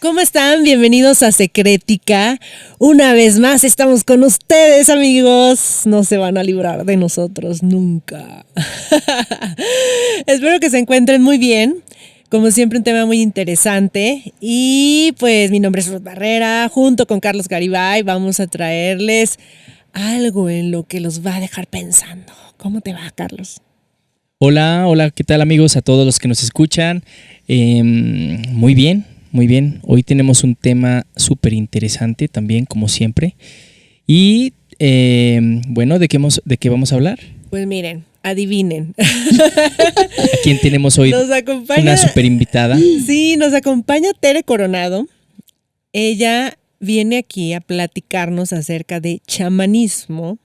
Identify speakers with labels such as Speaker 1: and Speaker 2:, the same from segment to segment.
Speaker 1: ¿Cómo están? Bienvenidos a Secrética. Una vez más estamos con ustedes, amigos. No se van a librar de nosotros nunca. Espero que se encuentren muy bien. Como siempre, un tema muy interesante. Y pues mi nombre es Ruth Barrera. Junto con Carlos Garibay vamos a traerles algo en lo que los va a dejar pensando. ¿Cómo te va, Carlos?
Speaker 2: Hola, ¿qué tal, amigos? A todos los que nos escuchan. Muy bien. Hoy tenemos un tema súper interesante también, como siempre. Y bueno, ¿de qué vamos a hablar?
Speaker 1: Pues miren, adivinen.
Speaker 2: ¿A quién tenemos hoy?
Speaker 1: Nos acompaña,
Speaker 2: una súper invitada.
Speaker 1: Sí, nos acompaña Tere Coronado. Ella viene aquí a platicarnos acerca de chamanismo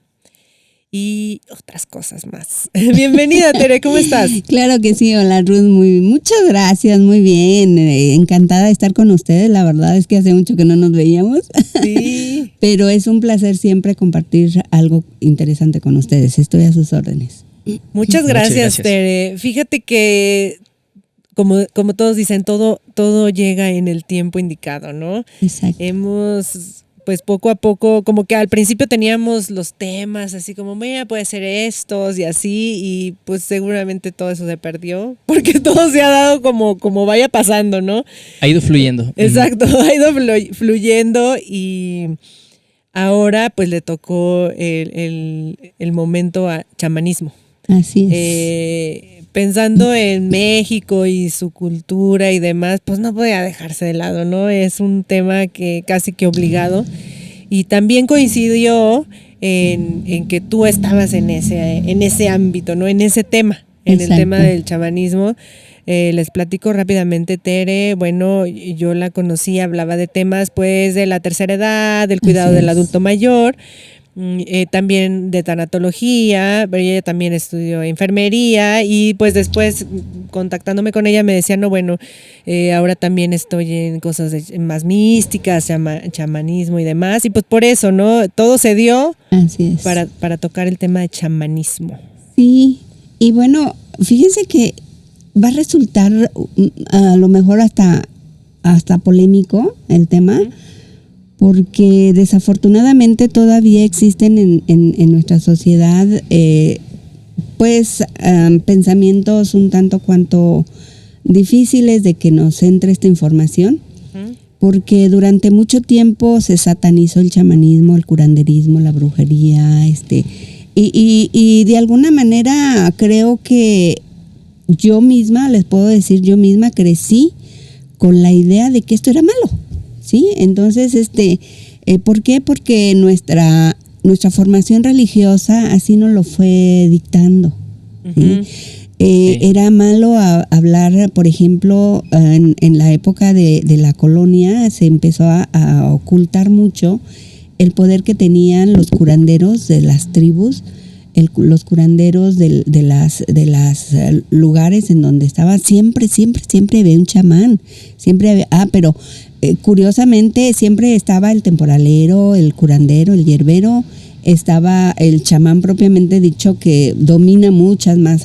Speaker 1: y otras cosas más. Bienvenida, Tere, ¿cómo estás?
Speaker 3: Claro que sí, hola Ruth, muchas gracias, muy bien, encantada de estar con ustedes, la verdad es que hace mucho que no nos veíamos,
Speaker 1: sí.
Speaker 3: Pero es un placer siempre compartir algo interesante con ustedes, estoy a sus órdenes.
Speaker 1: Muchas gracias, Tere. Fíjate que como todos dicen, todo llega en el tiempo indicado, ¿no?
Speaker 3: Exacto.
Speaker 1: Hemos, pues poco a poco, como que al principio teníamos los temas así como, mira, puede ser estos y así, y pues seguramente todo eso se perdió, porque todo se ha dado como vaya pasando, ¿no?
Speaker 2: Ha ido fluyendo.
Speaker 1: Exacto, ha ido fluyendo y ahora pues le tocó el momento a chamanismo.
Speaker 3: Así es.
Speaker 1: Pensando en México y su cultura y demás, pues no podía dejarse de lado, ¿no? Es un tema que casi que obligado. Y también coincidió en que tú estabas en ese ámbito, ¿no? En ese tema, en
Speaker 3: Exacto.
Speaker 1: el tema del chamanismo. Les platico rápidamente, Tere. Bueno, yo la conocí, hablaba de temas pues de la tercera edad, del cuidado del adulto mayor. También de tanatología, pero ella también estudió enfermería y pues después contactándome con ella me decía, no, bueno, ahora también estoy en cosas más místicas, chamanismo y demás, y pues por eso, ¿no? Todo se dio.
Speaker 3: Así es.
Speaker 1: Para tocar el tema de chamanismo.
Speaker 3: Sí, y bueno, fíjense que va a resultar a lo mejor hasta polémico el tema, porque desafortunadamente todavía existen en nuestra sociedad pensamientos un tanto cuanto difíciles de que nos entre esta información, porque durante mucho tiempo se satanizó el chamanismo, el curanderismo, la brujería, y de alguna manera creo que yo misma crecí con la idea de que esto era malo. ¿Sí? Entonces, ¿por qué? Porque nuestra formación religiosa así nos lo fue dictando. ¿Sí? Era malo hablar, por ejemplo, en la época de la colonia se empezó a ocultar mucho el poder que tenían los curanderos de las tribus, los curanderos de las lugares en donde estaba, siempre había un chamán, pero curiosamente siempre estaba el temporalero, el curandero, el hierbero, estaba el chamán propiamente dicho que domina muchas más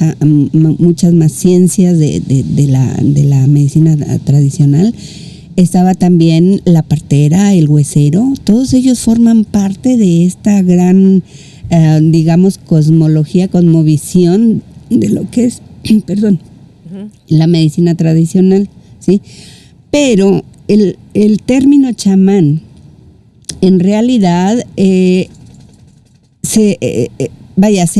Speaker 3: ciencias de la medicina tradicional. Estaba también la partera, el huesero, todos ellos forman parte de esta gran cosmovisión de lo que es, la medicina tradicional, ¿sí? Pero el término chamán, en realidad, se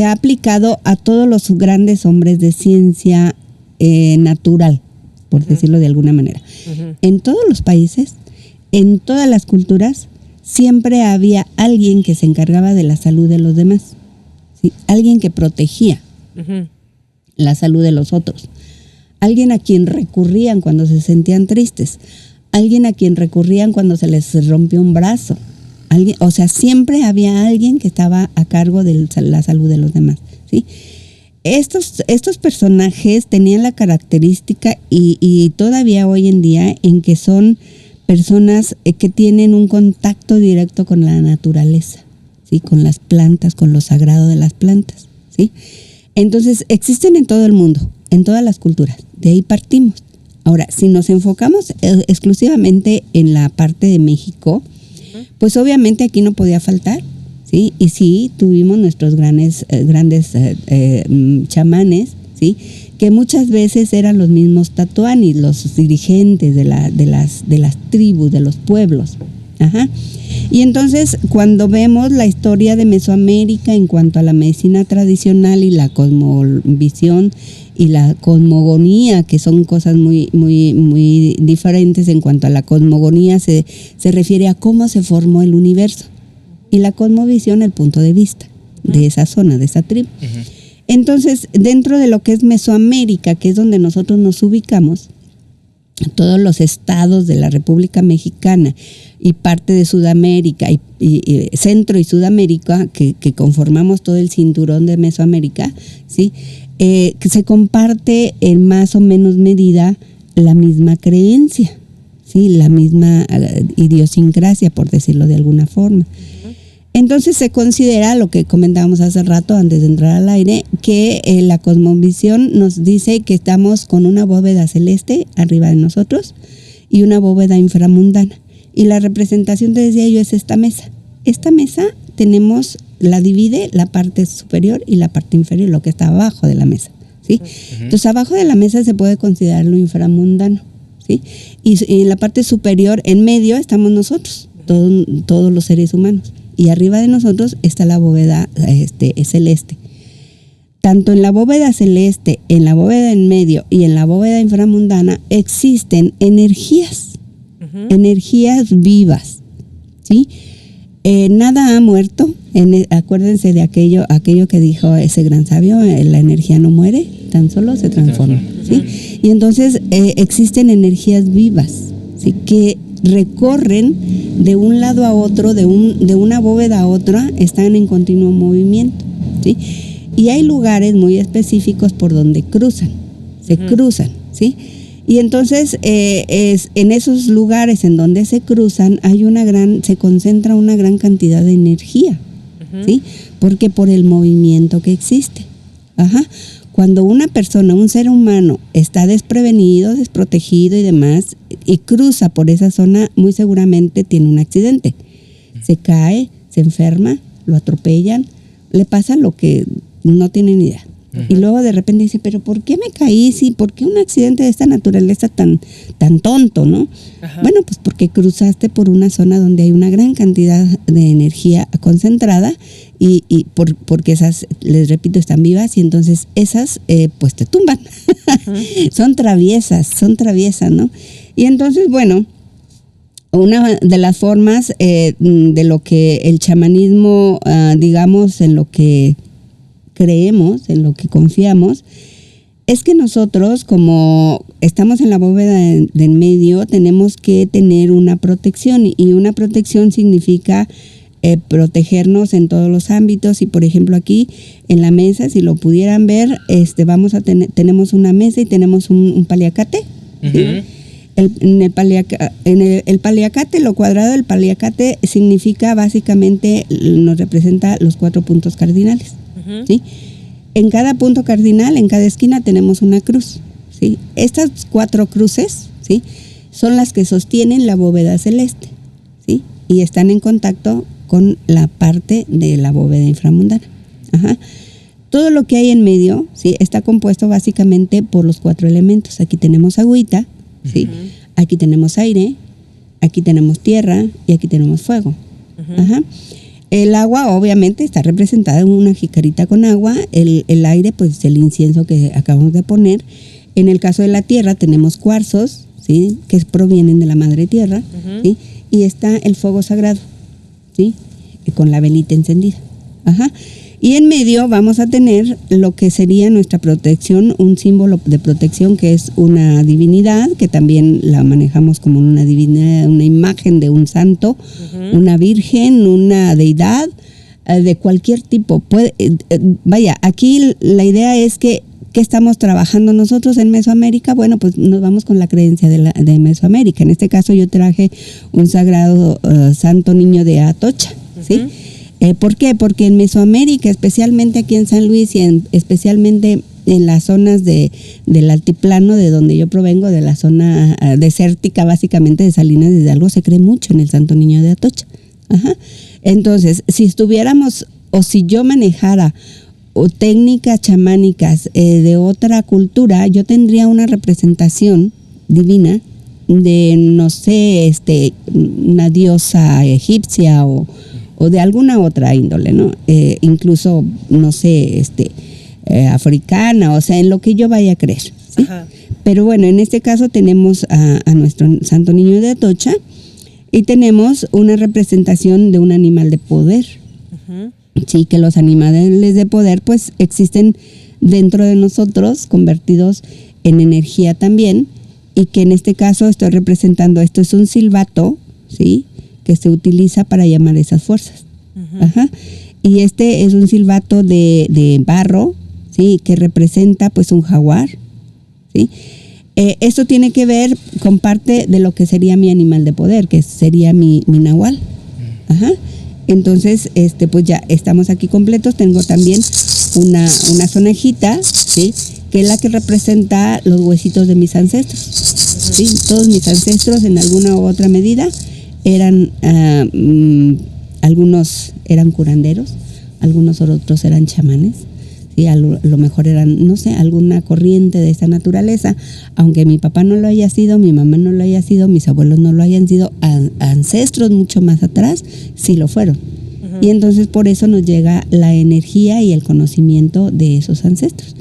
Speaker 3: ha aplicado a todos los grandes hombres de ciencia natural, por decirlo de alguna manera. En todos los países, en todas las culturas, siempre había alguien que se encargaba de la salud de los demás, ¿sí? Alguien que protegía la salud de los otros, alguien a quien recurrían cuando se sentían tristes, alguien a quien recurrían cuando se les rompió un brazo, siempre había alguien que estaba a cargo de la salud de los demás, ¿sí? Estos personajes tenían la característica y todavía hoy en día en que son personas que tienen un contacto directo con la naturaleza, ¿sí? Con las plantas, con lo sagrado de las plantas, ¿sí? Entonces existen en todo el mundo, en todas las culturas, de ahí partimos. Ahora, si nos enfocamos exclusivamente en la parte de México, pues obviamente aquí no podía faltar, ¿sí? Y sí, tuvimos nuestros grandes chamanes, ¿sí? Que muchas veces eran los mismos tatuanis, los dirigentes de las tribus, de los pueblos. Ajá. Y entonces, cuando vemos la historia de Mesoamérica en cuanto a la medicina tradicional y la cosmovisión y la cosmogonía, que son cosas muy, muy, muy diferentes. En cuanto a la cosmogonía, se refiere a cómo se formó el universo, y la cosmovisión, el punto de vista de esa zona, de esa tribu. Entonces, dentro de lo que es Mesoamérica, que es donde nosotros nos ubicamos, todos los estados de la República Mexicana y parte de Sudamérica y Centro y Sudamérica, que conformamos todo el cinturón de Mesoamérica, ¿sí? Que se comparte en más o menos medida la misma creencia, ¿sí? La misma idiosincrasia, por decirlo de alguna forma. Entonces se considera, lo que comentábamos hace rato antes de entrar al aire, que la cosmovisión nos dice que estamos con una bóveda celeste arriba de nosotros y una bóveda inframundana. Y la representación, te decía yo, es esta mesa. Esta mesa la divide la parte superior y la parte inferior, lo que está abajo de la mesa, ¿sí? Entonces abajo de la mesa se puede considerar lo inframundano, ¿sí? Y en la parte superior, en medio, estamos nosotros, todos los seres humanos. Y arriba de nosotros está la bóveda celeste. Tanto en la bóveda celeste, en la bóveda en medio y en la bóveda inframundana existen energías, energías vivas, ¿sí? Nada ha muerto. Acuérdense de aquello que dijo ese gran sabio: la energía no muere, tan solo se transforma, ¿sí? Y entonces existen energías vivas, ¿sí? Que recorren de un lado a otro, de una bóveda a otra, están en continuo movimiento, ¿sí? Y hay lugares muy específicos por donde se cruzan, ¿sí? Y entonces en esos lugares en donde se cruzan se concentra una gran cantidad de energía, ¿sí? Porque por el movimiento que existe. Ajá. Cuando una persona, un ser humano, está desprevenido, desprotegido y demás, y cruza por esa zona, muy seguramente tiene un accidente. Se cae, se enferma, lo atropellan, le pasa lo que no tiene ni idea. Y luego de repente dice, pero ¿por qué me caí? Sí, ¿por qué un accidente de esta naturaleza tan tonto, no? Ajá. Bueno, pues porque cruzaste por una zona donde hay una gran cantidad de energía concentrada y porque esas, les repito, están vivas, y entonces esas pues te tumban. Son traviesas, ¿no? Y entonces, bueno, una de las formas de lo que el chamanismo, digamos, en lo que creemos, en lo que confiamos, es que nosotros, como estamos en la bóveda de en medio, tenemos que tener una protección, y una protección significa protegernos en todos los ámbitos. Y por ejemplo aquí en la mesa, si lo pudieran ver, tenemos una mesa y tenemos un paliacate, ¿sí? El paliacate, lo cuadrado del paliacate significa, básicamente, nos representa los 4 puntos cardinales, ¿sí? En cada punto cardinal, en cada esquina, tenemos una cruz, ¿sí? Estas 4 cruces, ¿sí?, son las que sostienen la bóveda celeste, ¿sí? Y están en contacto con la parte de la bóveda inframundana. Ajá. Todo lo que hay en medio, ¿sí?, está compuesto básicamente por los 4 elementos. Aquí tenemos agüita, ¿sí? Aquí tenemos aire, aquí tenemos tierra y aquí tenemos fuego. Ajá. El agua obviamente está representada en una jicarita con agua. El aire, pues el incienso que acabamos de poner. En el caso de la tierra tenemos cuarzos, ¿sí?, que provienen de la madre tierra, ¿sí? Y está el fuego sagrado, ¿sí?, con la velita encendida. Ajá. Y en medio vamos a tener lo que sería nuestra protección, un símbolo de protección, que es una divinidad, que también la manejamos como una divinidad, una imagen de un santo, una virgen, una deidad, de cualquier tipo. Vaya, aquí la idea es que ¿qué estamos trabajando nosotros en Mesoamérica? Bueno, pues nos vamos con la creencia de Mesoamérica. En este caso yo traje un sagrado santo niño de Atocha, ¿sí? ¿Por qué? Porque en Mesoamérica, especialmente aquí en San Luis y especialmente en las zonas del altiplano de donde yo provengo, de la zona desértica básicamente de Salinas de Hidalgo, se cree mucho en el Santo Niño de Atocha. Ajá. Entonces, si estuviéramos o si yo manejara o técnicas chamánicas de otra cultura, yo tendría una representación divina de, no sé, una diosa egipcia o de alguna otra índole, ¿no? Incluso, no sé, africana, o sea, en lo que yo vaya a creer, ¿sí? Ajá. Pero bueno, en este caso tenemos a nuestro Santo Niño de Atocha y tenemos una representación de un animal de poder. Uh-huh. Sí, que los animales de poder pues existen dentro de nosotros, convertidos en energía también, y que en este caso estoy representando, esto es un silbato, ¿sí?, que se utiliza para llamar esas fuerzas. Uh-huh. Ajá. Y este es un silbato de barro, ¿sí?, que representa pues un jaguar, ¿sí? Esto tiene que ver con parte de lo que sería mi animal de poder, que sería mi nahual. Ajá. Entonces, pues ya estamos aquí completos. Tengo también una sonajita, ¿sí?, que es la que representa los huesitos de mis ancestros. ¿Sí? Todos mis ancestros, en alguna u otra medida, eran, algunos eran curanderos, algunos otros eran chamanes. ¿Sí? A lo mejor eran, no sé, alguna corriente de esa naturaleza, aunque mi papá no lo haya sido, mi mamá no lo haya sido, mis abuelos no lo hayan sido, ancestros mucho más atrás sí lo fueron. Uh-huh. Y entonces por eso nos llega la energía y el conocimiento de esos ancestros.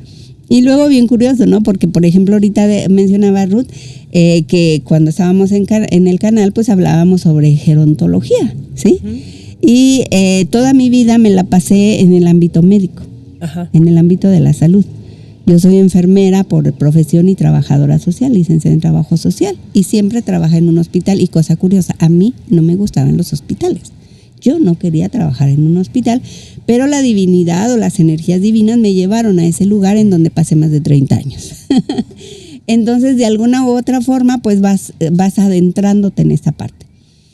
Speaker 3: Y luego bien curioso, ¿no? Porque por ejemplo ahorita mencionaba Ruth que cuando estábamos en el canal pues hablábamos sobre gerontología, ¿sí? Uh-huh. Y toda mi vida me la pasé en el ámbito médico. Ajá. En el ámbito de la salud. Yo soy enfermera por profesión y trabajadora social, licenciada en trabajo social, y siempre trabajé en un hospital. Y cosa curiosa, a mí no me gustaban los hospitales. Yo no quería trabajar en un hospital, pero la divinidad o las energías divinas me llevaron a ese lugar en donde pasé más de 30 años. Entonces, de alguna u otra forma, pues vas adentrándote en esta parte.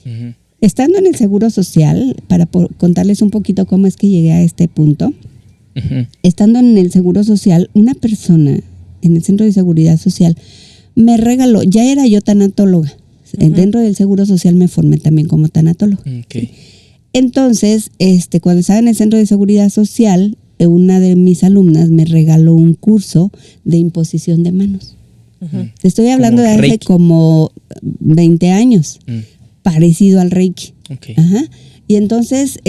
Speaker 3: Uh-huh. Estando en el Seguro Social, para contarles un poquito cómo es que llegué a este punto. Uh-huh. Estando en el Seguro Social, una persona en el Centro de Seguridad Social me regaló, ya era yo tanatóloga. Uh-huh. Dentro del Seguro Social me formé también como tanatóloga. Okay. Entonces, cuando estaba en el Centro de Seguridad Social, una de mis alumnas me regaló un curso de imposición de manos. Uh-huh. Te estoy hablando de hace Reiki. Como 20 años, parecido al Reiki. Okay. Ajá. Y entonces,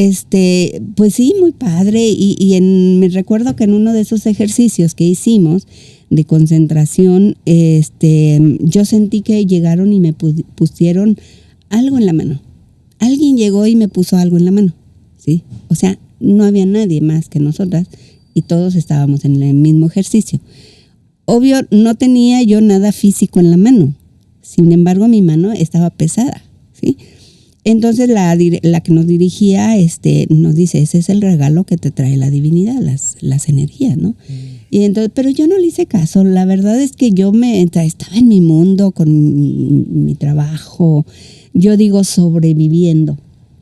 Speaker 3: pues sí, muy padre. Y me recuerdo que en uno de esos ejercicios que hicimos de concentración, yo sentí que llegaron y me pusieron algo en la mano. Alguien llegó y me puso algo en la mano, ¿sí? O sea, no había nadie más que nosotras y todos estábamos en el mismo ejercicio. Obvio, no tenía yo nada físico en la mano. Sin embargo, mi mano estaba pesada, ¿sí? Entonces la que nos dirigía nos dice, ese es el regalo que te trae la divinidad, las energías, ¿no? Y entonces, pero yo no le hice caso. La verdad es que yo estaba en mi mundo con mi trabajo, yo digo sobreviviendo,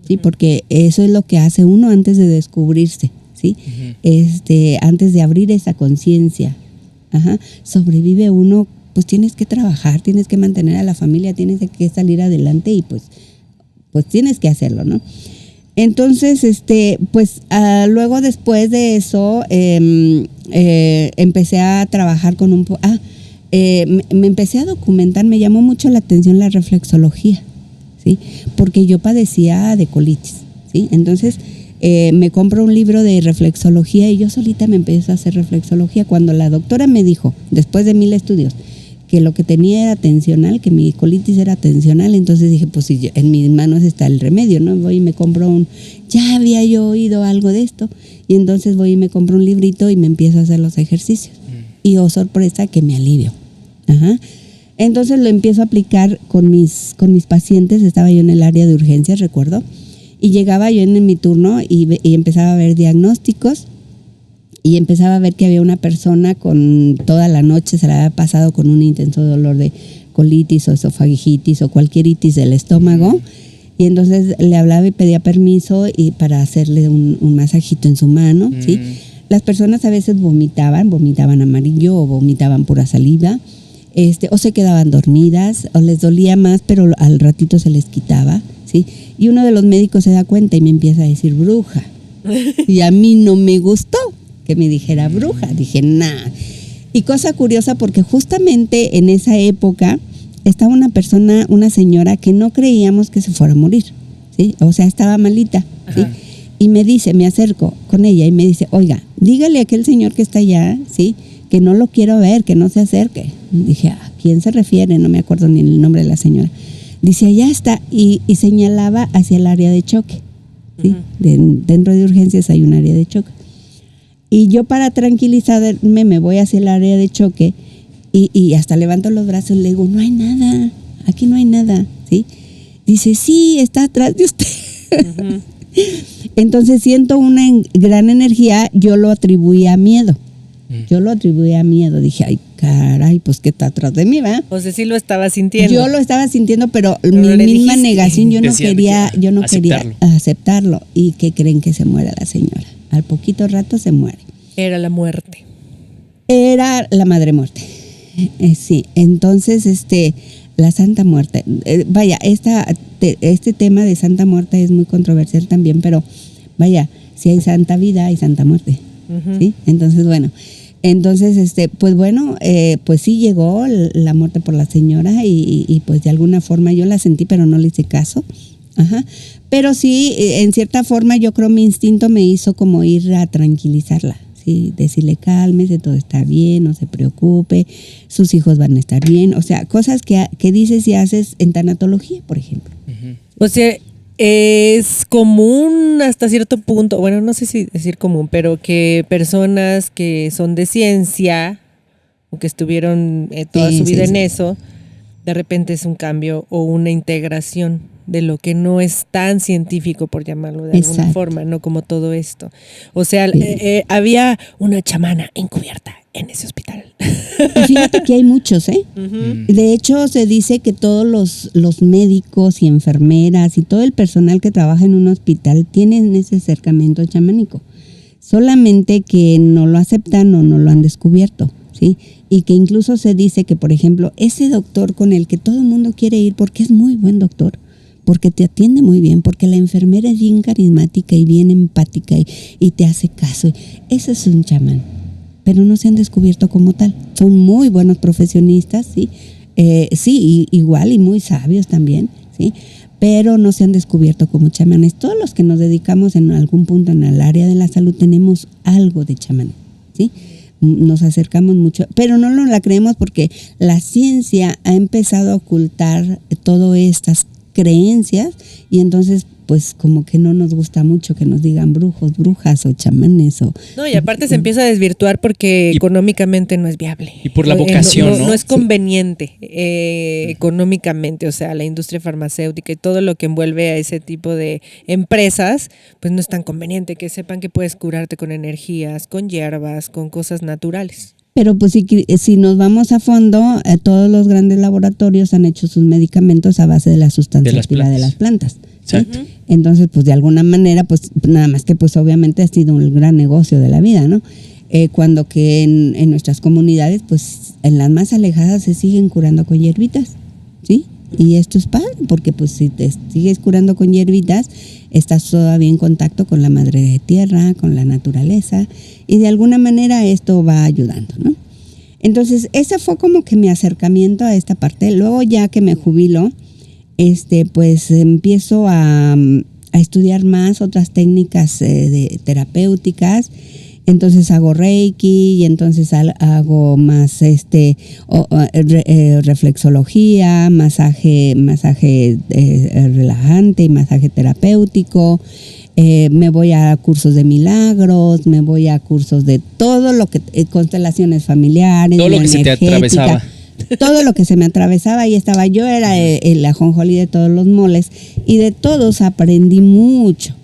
Speaker 3: ¿sí? Porque eso es lo que hace uno antes de descubrirse, ¿sí? Uh-huh. Antes de abrir esa conciencia. Ajá. Sobrevive uno, pues tienes que trabajar, tienes que mantener a la familia, tienes que salir adelante y pues tienes que hacerlo, ¿no? Entonces, luego después de eso, empecé a trabajar con me empecé a documentar, me llamó mucho la atención la reflexología, ¿sí? Porque yo padecía de colitis, ¿sí? Entonces, me compro un libro de reflexología y yo solita me empecé a hacer reflexología. Cuando la doctora me dijo, después de 1000 estudios, que lo que tenía era tensional, que mi colitis era tensional, entonces dije, pues si en mis manos está el remedio, ¿no? Voy y me compro ya había yo oído algo de esto, y entonces voy y me compro un librito y me empiezo a hacer los ejercicios. Y oh sorpresa que me alivio. Ajá. Entonces lo empiezo a aplicar con mis pacientes. Estaba yo en el área de urgencias, recuerdo, y llegaba yo en mi turno y empezaba a ver diagnósticos. Y empezaba a ver que había una persona con toda la noche se la había pasado con un intenso dolor de colitis o esofagitis o cualquier itis del estómago. Y entonces le hablaba y pedía permiso para hacerle un masajito en su mano, ¿sí? las personas a veces vomitaban amarillo o vomitaban pura saliva, o se quedaban dormidas o les dolía más, pero al ratito se les quitaba, ¿sí? Y uno de los médicos se da cuenta y me empieza a decir bruja. Y a mí no me gustó que me dijera bruja. Dije, nah. Y cosa curiosa, porque justamente en esa época estaba una señora que no creíamos que se fuera a morir, ¿sí? O sea, estaba malita, ¿sí? Y me acerco con ella y me dice, oiga, dígale a aquel señor que está allá, ¿sí? Que no lo quiero ver, que no se acerque. Y dije, ¿a quién se refiere? No me acuerdo ni el nombre de la señora. Dice, allá está, y señalaba hacia el área de choque, ¿sí? Dentro de urgencias hay un área de choque. Y yo, para tranquilizarme, me voy hacia el área de choque y hasta levanto los brazos y le digo, no hay nada, aquí no hay nada, ¿sí? Dice, sí, está atrás de usted. Entonces siento una gran energía. Yo lo atribuía a miedo. Dije, ay, caray, pues que está atrás de mí, ¿verdad?
Speaker 1: O sea, sí lo estaba sintiendo.
Speaker 3: Yo lo estaba sintiendo, pero mi misma negación, yo no quería aceptarlo. ¿Y qué creen? Que se muere la señora? Al poquito rato se muere.
Speaker 1: Era la muerte.
Speaker 3: Era la madre muerte. Sí, entonces la Santa Muerte. Vaya, este tema de Santa Muerte es muy controversial también, pero vaya, si hay Santa Vida, hay Santa Muerte. ¿Sí? Entonces, bueno. Pues sí llegó la muerte por la señora y pues de alguna forma yo la sentí, pero no le hice caso. Ajá. Pero sí, en cierta forma yo creo mi instinto me hizo como ir a tranquilizarla. Sí, decirle cálmese, todo está bien, no se preocupe, sus hijos van a estar bien, o sea, cosas que dices y haces en tanatología, por ejemplo.
Speaker 1: O sea, es común hasta cierto punto, bueno, no sé si decir común, pero que personas que son de ciencia o que estuvieron toda su vida en eso, de repente es un cambio o una integración de lo que no es tan científico, por llamarlo de alguna forma, no como todo esto. O sea, había una chamana encubierta en ese hospital.
Speaker 3: Y fíjate que hay muchos, ¿eh? De hecho, se dice que todos los médicos y enfermeras y todo el personal que trabaja en un hospital tienen ese acercamiento chamánico. Solamente que no lo aceptan o no lo han descubierto, ¿sí? Y que incluso se dice que, por ejemplo, ese doctor con el que todo el mundo quiere ir porque es muy buen doctor, porque te atiende muy bien, porque la enfermera es bien carismática y bien empática y te hace caso. Ese es un chamán, pero no se han descubierto como tal. Son muy buenos profesionistas, ¿sí? Sí, igual y muy sabios también, ¿sí? Pero no se han descubierto como chamanes. Todos los que nos dedicamos en algún punto en el área de la salud tenemos algo de chamán, ¿sí? Nos acercamos mucho, pero no nos la creemos porque la ciencia ha empezado a ocultar todas estas creencias y entonces pues como que no nos gusta mucho que nos digan brujos, brujas o chamanes o...
Speaker 1: No, y aparte se empieza a desvirtuar porque económicamente no es viable.
Speaker 2: Y por la vocación, ¿no?
Speaker 1: No es conveniente económicamente, o sea, la industria farmacéutica y todo lo que envuelve a ese tipo de empresas, pues no es tan conveniente que sepan que puedes curarte con energías, con hierbas, con cosas naturales.
Speaker 3: Pero pues si nos vamos a fondo, todos los grandes laboratorios han hecho sus medicamentos a base de la sustancia activa de las plantas. ¿Sí? Entonces, pues de alguna manera, pues nada más que pues obviamente ha sido un gran negocio de la vida, ¿no? Cuando que en nuestras comunidades, pues en las más alejadas se siguen curando con hierbitas, ¿sí? Y esto es padre, porque pues si te sigues curando con hierbitas, estás todavía en contacto con la madre tierra, con la naturaleza, y de alguna manera esto va ayudando, ¿no? Entonces, ese fue como que mi acercamiento a esta parte. Luego ya que me jubilo, pues empiezo a estudiar más otras técnicas terapéuticas. Entonces hago Reiki y entonces hago más reflexología, masaje relajante y masaje terapéutico. Me voy a cursos de milagros, me voy a cursos de todo lo que constelaciones familiares,
Speaker 2: todo lo que se te atravesaba.
Speaker 3: Todo lo que se me atravesaba, ahí estaba yo, era el ajonjolí de todos los moles y de todos aprendí mucho,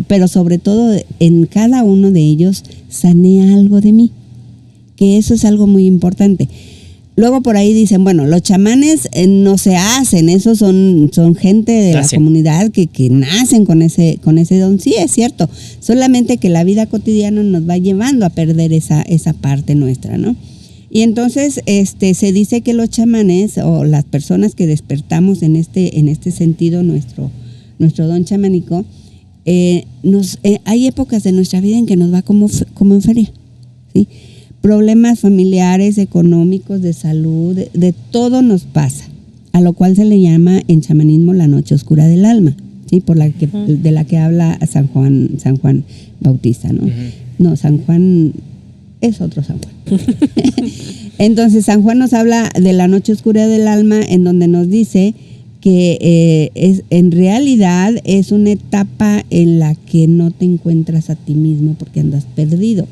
Speaker 3: pero sobre todo en cada uno de ellos sané algo de mí, que eso es algo muy importante. Luego por ahí dicen, bueno, los chamanes no se hacen, esos son gente de la comunidad que nacen con ese don. Sí, es cierto, solamente que la vida cotidiana nos va llevando a perder esa parte nuestra, ¿no? Y entonces se dice que los chamanes o las personas que despertamos en este sentido nuestro don chamánico, hay épocas de nuestra vida en que nos va como en feria, ¿sí? Problemas familiares, económicos, de salud, de todo nos pasa, a lo cual se le llama en chamanismo la noche oscura del alma, ¿sí? De la que habla San Juan Bautista, ¿no? Uh-huh. No, San Juan es otro San Juan. Entonces San Juan nos habla de la noche oscura del alma, en donde nos dice que en realidad es una etapa en la que no te encuentras a ti mismo porque andas perdido.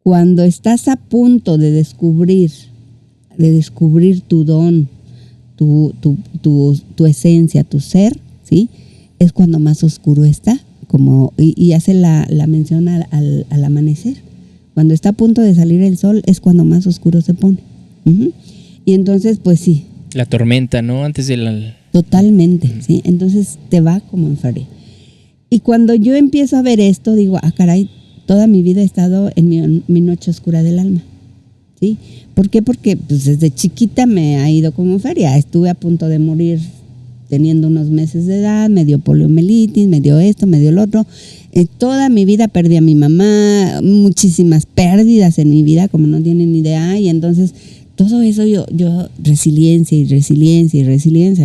Speaker 3: Cuando estás a punto de descubrir tu don, tu esencia, tu ser, ¿sí? Es cuando más oscuro está, y hace la mención al amanecer. Cuando está a punto de salir el sol es cuando más oscuro se pone. Uh-huh. Y entonces, pues sí.
Speaker 2: La tormenta, ¿no? Antes de la...
Speaker 3: Totalmente, uh-huh. ¿Sí? Entonces te va como en feria. Y cuando yo empiezo a ver esto, digo, caray, toda mi vida he estado en mi noche oscura del alma, ¿sí? ¿Por qué? Porque pues, desde chiquita me ha ido como en feria. Estuve a punto de morir teniendo unos meses de edad, me dio poliomielitis, me dio esto, me dio lo otro. Toda mi vida perdí a mi mamá, muchísimas pérdidas en mi vida, como no tienen ni idea. Y entonces todo eso yo resiliencia,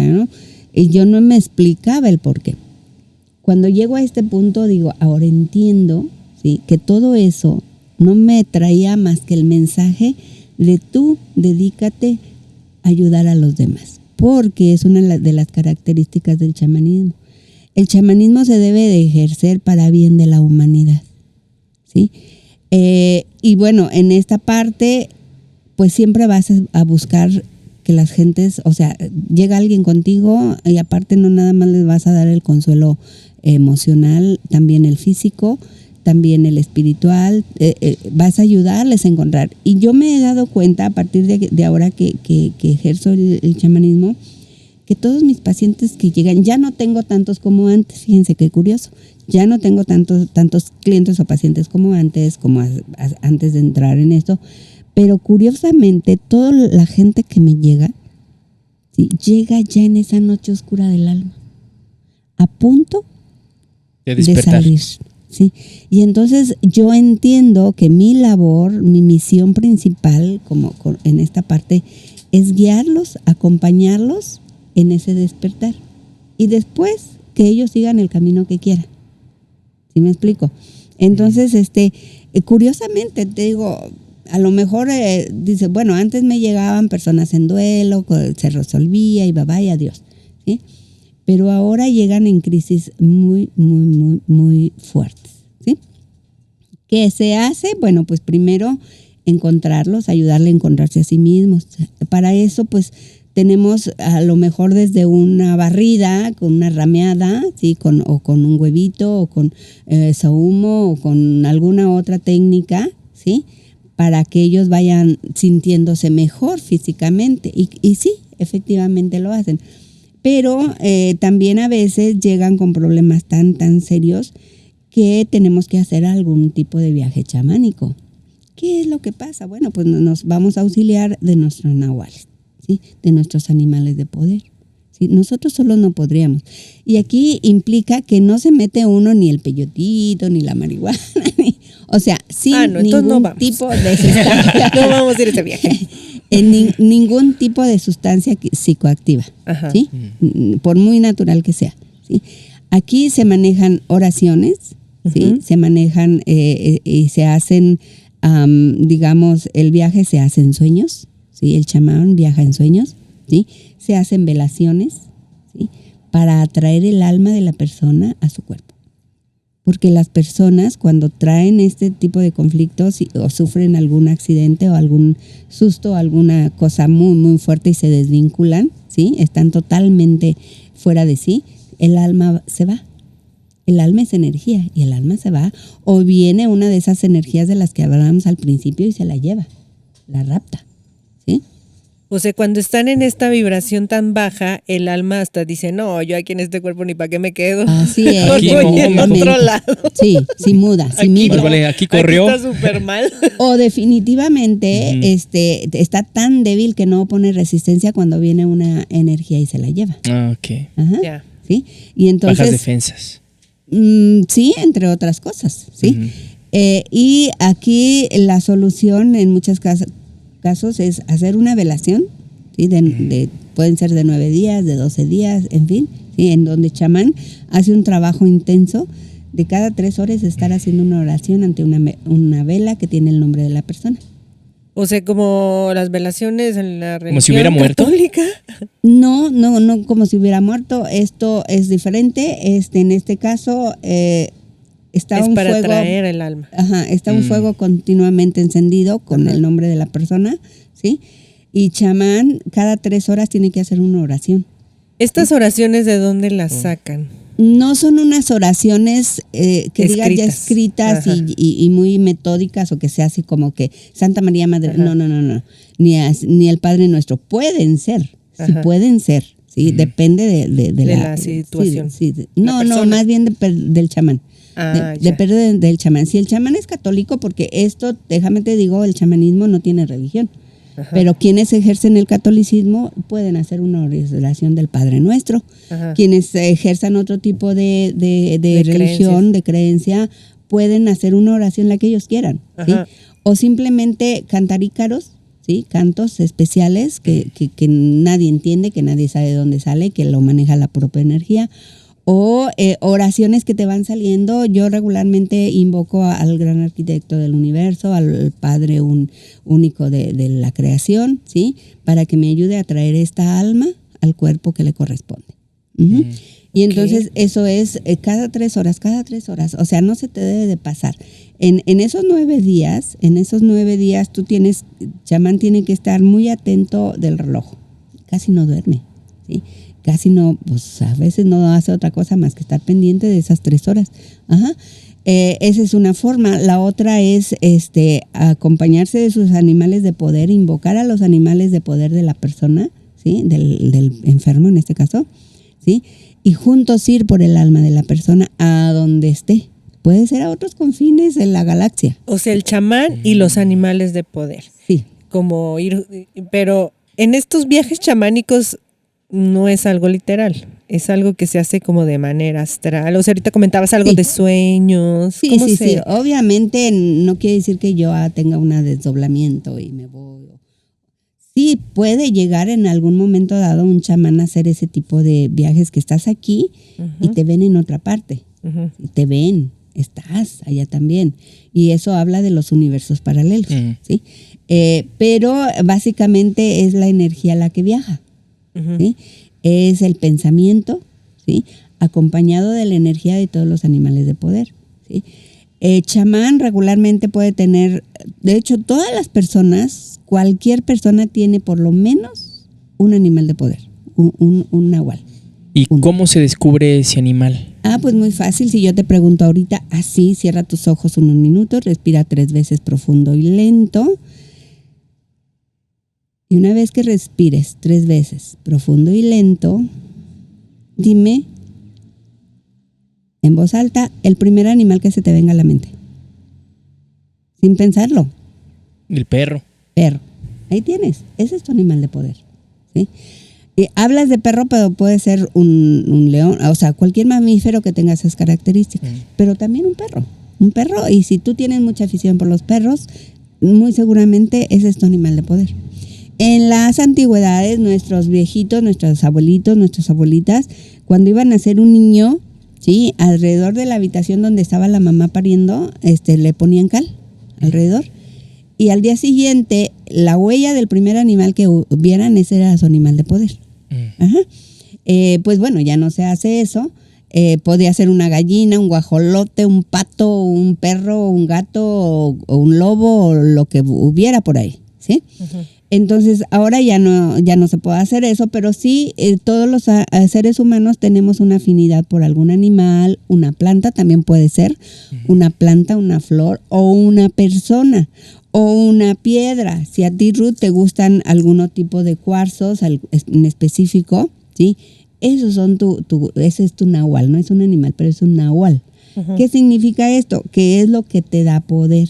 Speaker 3: ¿no? Y yo no me explicaba el por qué. Cuando llego a este punto digo, ahora entiendo, ¿sí? Que todo eso no me traía más que el mensaje de tú dedícate a ayudar a los demás, porque es una de las características del chamanismo. El chamanismo se debe de ejercer para bien de la humanidad, ¿sí? Y bueno, en esta parte, pues siempre vas a buscar que las gentes, o sea, llega alguien contigo y aparte no nada más les vas a dar el consuelo emocional, también el físico, también el espiritual, vas a ayudarles a encontrar. Y yo me he dado cuenta a partir de ahora que ejerzo el chamanismo, que todos mis pacientes que llegan, ya no tengo tantos como antes, fíjense qué curioso, ya no tengo tantos clientes o pacientes como antes de entrar en esto, pero curiosamente toda la gente que me llega, ¿sí? Llega ya en esa noche oscura del alma, a punto de salir. Sí, y entonces yo entiendo que mi labor, mi misión principal en esta parte es guiarlos, acompañarlos en ese despertar y después que ellos sigan el camino que quieran. ¿Sí me explico? Entonces, curiosamente te digo, a lo mejor dice, bueno, antes me llegaban personas en duelo, se resolvía y bye, adiós, ¿sí? Pero ahora llegan en crisis muy, muy, muy, muy fuertes, ¿sí? ¿Qué se hace? Bueno, pues primero encontrarlos, ayudarle a encontrarse a sí mismos. Para eso, pues, tenemos a lo mejor desde una barrida, con una rameada, ¿sí? O con un huevito, o con sahumo, o con alguna otra técnica, ¿sí? Para que ellos vayan sintiéndose mejor físicamente. Y sí, efectivamente lo hacen. Pero también a veces llegan con problemas tan serios que tenemos que hacer algún tipo de viaje chamánico. ¿Qué es lo que pasa? Bueno, pues nos vamos a auxiliar de nuestros nahuales, ¿sí? De nuestros animales de poder, ¿sí? Nosotros solos no podríamos. Y aquí implica que no se mete uno ni el peyotito, ni la marihuana, o sea, sin ningún tipo de sustancia.
Speaker 1: No vamos a ir a ese viaje.
Speaker 3: Ningún tipo de sustancia psicoactiva, ¿sí? Por muy natural que sea, ¿sí? Aquí se manejan oraciones, ¿sí? Uh-huh. Se manejan y se hacen, digamos, el viaje se hace en sueños, ¿sí? El chamán viaja en sueños, ¿sí? Se hacen velaciones, ¿sí? Para atraer el alma de la persona a su cuerpo. Porque las personas cuando traen este tipo de conflictos o sufren algún accidente o algún susto, alguna cosa muy, muy fuerte y se desvinculan, ¿sí? Están totalmente fuera de sí, el alma se va. El alma es energía y el alma se va. O viene una de esas energías de las que hablábamos al principio y se la lleva, la rapta,
Speaker 1: O sea, cuando están en esta vibración tan baja, el alma hasta dice, no, yo aquí en este cuerpo ni para qué me quedo.
Speaker 3: Así es.
Speaker 1: Voy en
Speaker 3: definitivamente.
Speaker 1: otro lado.
Speaker 3: Sí, muda, sí
Speaker 1: Aquí
Speaker 3: migra.
Speaker 1: no,
Speaker 2: Vale, aquí corrió.
Speaker 1: Aquí está súper mal.
Speaker 3: O definitivamente está tan débil que no pone resistencia cuando viene una energía y se la lleva.
Speaker 2: Ah, ok.
Speaker 3: Ajá.
Speaker 1: Ya.
Speaker 3: ¿Sí? Y entonces,
Speaker 2: Bajas defensas.
Speaker 3: sí, entre otras cosas, ¿sí?
Speaker 2: Ujú.
Speaker 3: Y aquí la solución en muchos casos es hacer una velación, ¿sí? Pueden ser de 9 días, de 12 días, en fin, ¿sí? En donde el chamán hace un trabajo intenso de cada 3 horas estar haciendo una oración ante una vela que tiene el nombre de la persona.
Speaker 1: O sea, como las velaciones en la religión
Speaker 2: Como si hubiera muerto.
Speaker 1: católica.
Speaker 3: No como si hubiera muerto. Esto es diferente. En este caso está
Speaker 1: Es
Speaker 3: un
Speaker 1: para
Speaker 3: fuego.
Speaker 1: traer el alma.
Speaker 3: Ajá, está un fuego continuamente encendido con el nombre de la persona, ¿sí? Y chamán cada 3 horas tiene que hacer una oración.
Speaker 1: ¿Estas oraciones de dónde las sacan?
Speaker 3: No son unas oraciones que digas ya escritas
Speaker 1: Ajá.
Speaker 3: y muy metódicas o que sea así como que Santa María Madre.
Speaker 1: Ajá.
Speaker 3: No. Ni el Padre Nuestro. Pueden ser, sí
Speaker 1: Ajá.
Speaker 3: pueden ser. Sí, depende de
Speaker 1: la situación.
Speaker 3: No,
Speaker 1: persona.
Speaker 3: más bien del chamán.
Speaker 1: Ah, ya.
Speaker 3: Depende del chamán. Si el chamán es católico, porque esto, déjame te digo, el chamanismo no tiene religión.
Speaker 1: Ajá.
Speaker 3: Pero quienes ejercen el catolicismo pueden hacer una oración del Padre Nuestro.
Speaker 1: Ajá.
Speaker 3: Quienes ejerzan otro tipo de religión, de creencia, pueden hacer una oración la que ellos quieran. ¿sí?
Speaker 1: Ajá.
Speaker 3: O simplemente cantar ícaros, ¿sí? Cantos especiales que nadie entiende, que nadie sabe de dónde sale, que lo maneja la propia energía. O oraciones que te van saliendo. Yo regularmente invoco al gran arquitecto del universo, al Padre único de la creación, ¿sí? Para que me ayude a traer esta alma al cuerpo que le corresponde. Uh-huh. Y entonces eso es cada 3 horas. O sea, no se te debe de pasar. En esos 9 días, chamán tiene que estar muy atento del reloj. Casi no duerme, ¿sí? Casi no, pues a veces no hace otra cosa más que estar pendiente de esas 3 horas. Ajá. Esa es una forma. La otra es acompañarse de sus animales de poder, invocar a los animales de poder de la persona, ¿sí? Del enfermo en este caso, ¿sí? Y juntos ir por el alma de la persona a donde esté. Puede ser a otros confines de la galaxia.
Speaker 1: O sea, el chamán y los animales de poder.
Speaker 3: Sí.
Speaker 1: Como ir, pero en estos viajes chamánicos no es algo literal, es algo que se hace como de manera astral. O sea, ahorita comentabas algo de sueños.
Speaker 3: Sí. Obviamente no quiere decir que yo tenga un desdoblamiento y me voy. Sí, puede llegar en algún momento dado un chamán a hacer ese tipo de viajes que estás aquí y te ven en otra parte. Y te ven, estás allá también. Y eso habla de los universos paralelos, ¿sí? Pero básicamente es la energía la que viaja. ¿Sí? Es el pensamiento, ¿sí? Acompañado de la energía de todos los animales de poder, ¿sí? Chamán regularmente puede tener, de hecho todas las personas, cualquier persona tiene por lo menos un animal de poder, un nahual.
Speaker 2: ¿Y cómo se descubre ese animal?
Speaker 3: Pues muy fácil. Si yo te pregunto ahorita, así, cierra tus ojos unos minutos, respira 3 veces profundo y lento. Y una vez que respires 3 veces profundo y lento, dime en voz alta el primer animal que se te venga a la mente. Sin pensarlo.
Speaker 2: El perro.
Speaker 3: Perro. Ahí tienes. Ese es tu animal de poder. ¿Sí? Hablas de perro, pero puede ser un león, o sea, cualquier mamífero que tenga esas características. Pero también un perro. Un perro. Y si tú tienes mucha afición por los perros, muy seguramente ese es tu animal de poder. En las antigüedades, nuestros viejitos, nuestros abuelitos, nuestras abuelitas, cuando iban a hacer un niño, ¿sí? Alrededor de la habitación donde estaba la mamá pariendo, le ponían cal alrededor. Y al día siguiente, la huella del primer animal que vieran, ese era su animal de poder. Ajá. Pues bueno, ya no se hace eso. Podía ser una gallina, un guajolote, un pato, un perro, un gato o un lobo o lo que hubiera por ahí. ¿sí?
Speaker 1: Ujú.
Speaker 3: Entonces, ahora ya no se puede hacer eso, pero sí, todos los seres humanos tenemos una afinidad por algún animal, una planta también puede ser, una planta, una flor o una persona o una piedra. Si a ti, Ruth, te gustan algún tipo de cuarzos en específico, ¿sí? Esos son ese es tu nahual, no es un animal, pero es un nahual.
Speaker 1: Ujú.
Speaker 3: ¿Qué significa esto? Que es lo que te da poder.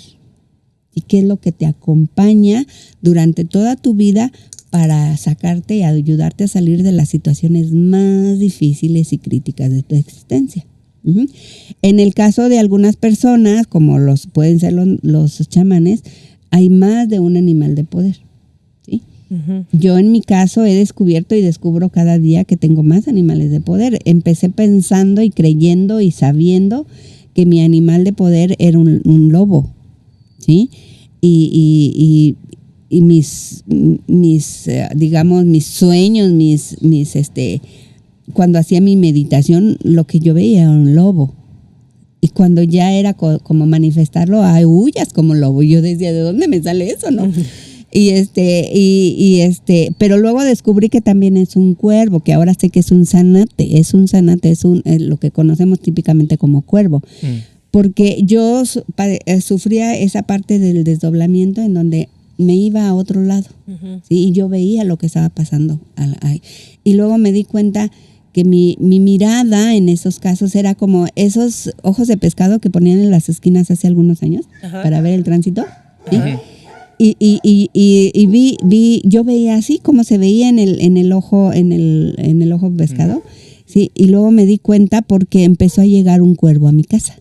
Speaker 3: ¿Y qué es lo que te acompaña durante toda tu vida para sacarte y ayudarte a salir de las situaciones más difíciles y críticas de tu existencia? Uh-huh. En el caso de algunas personas, como pueden ser los chamanes, hay más de un animal de poder, ¿sí?
Speaker 1: Ujú.
Speaker 3: Yo en mi caso he descubierto y descubro cada día que tengo más animales de poder. Empecé pensando y creyendo y sabiendo que mi animal de poder era un lobo, ¿sí? Y mis digamos, mis sueños, cuando hacía mi meditación, lo que yo veía era un lobo. Y cuando ya era como manifestarlo, ay, huyas como lobo. Y yo decía, ¿de dónde me sale eso, no? Uh-huh. Pero luego descubrí que también es un cuervo, que ahora sé que es un zanate, es lo que conocemos típicamente como cuervo. Porque yo sufría esa parte del desdoblamiento en donde me iba a otro lado, uh-huh. ¿sí? Y yo veía lo que estaba pasando. Y luego me di cuenta que mi mirada en esos casos era como esos ojos de pescado que ponían en las esquinas hace algunos años, uh-huh. para ver el tránsito, ¿sí? Uh-huh. Y yo veía así como se veía en el ojo pescado, uh-huh. ¿sí? Y luego me di cuenta porque empezó a llegar un cuervo a mi casa.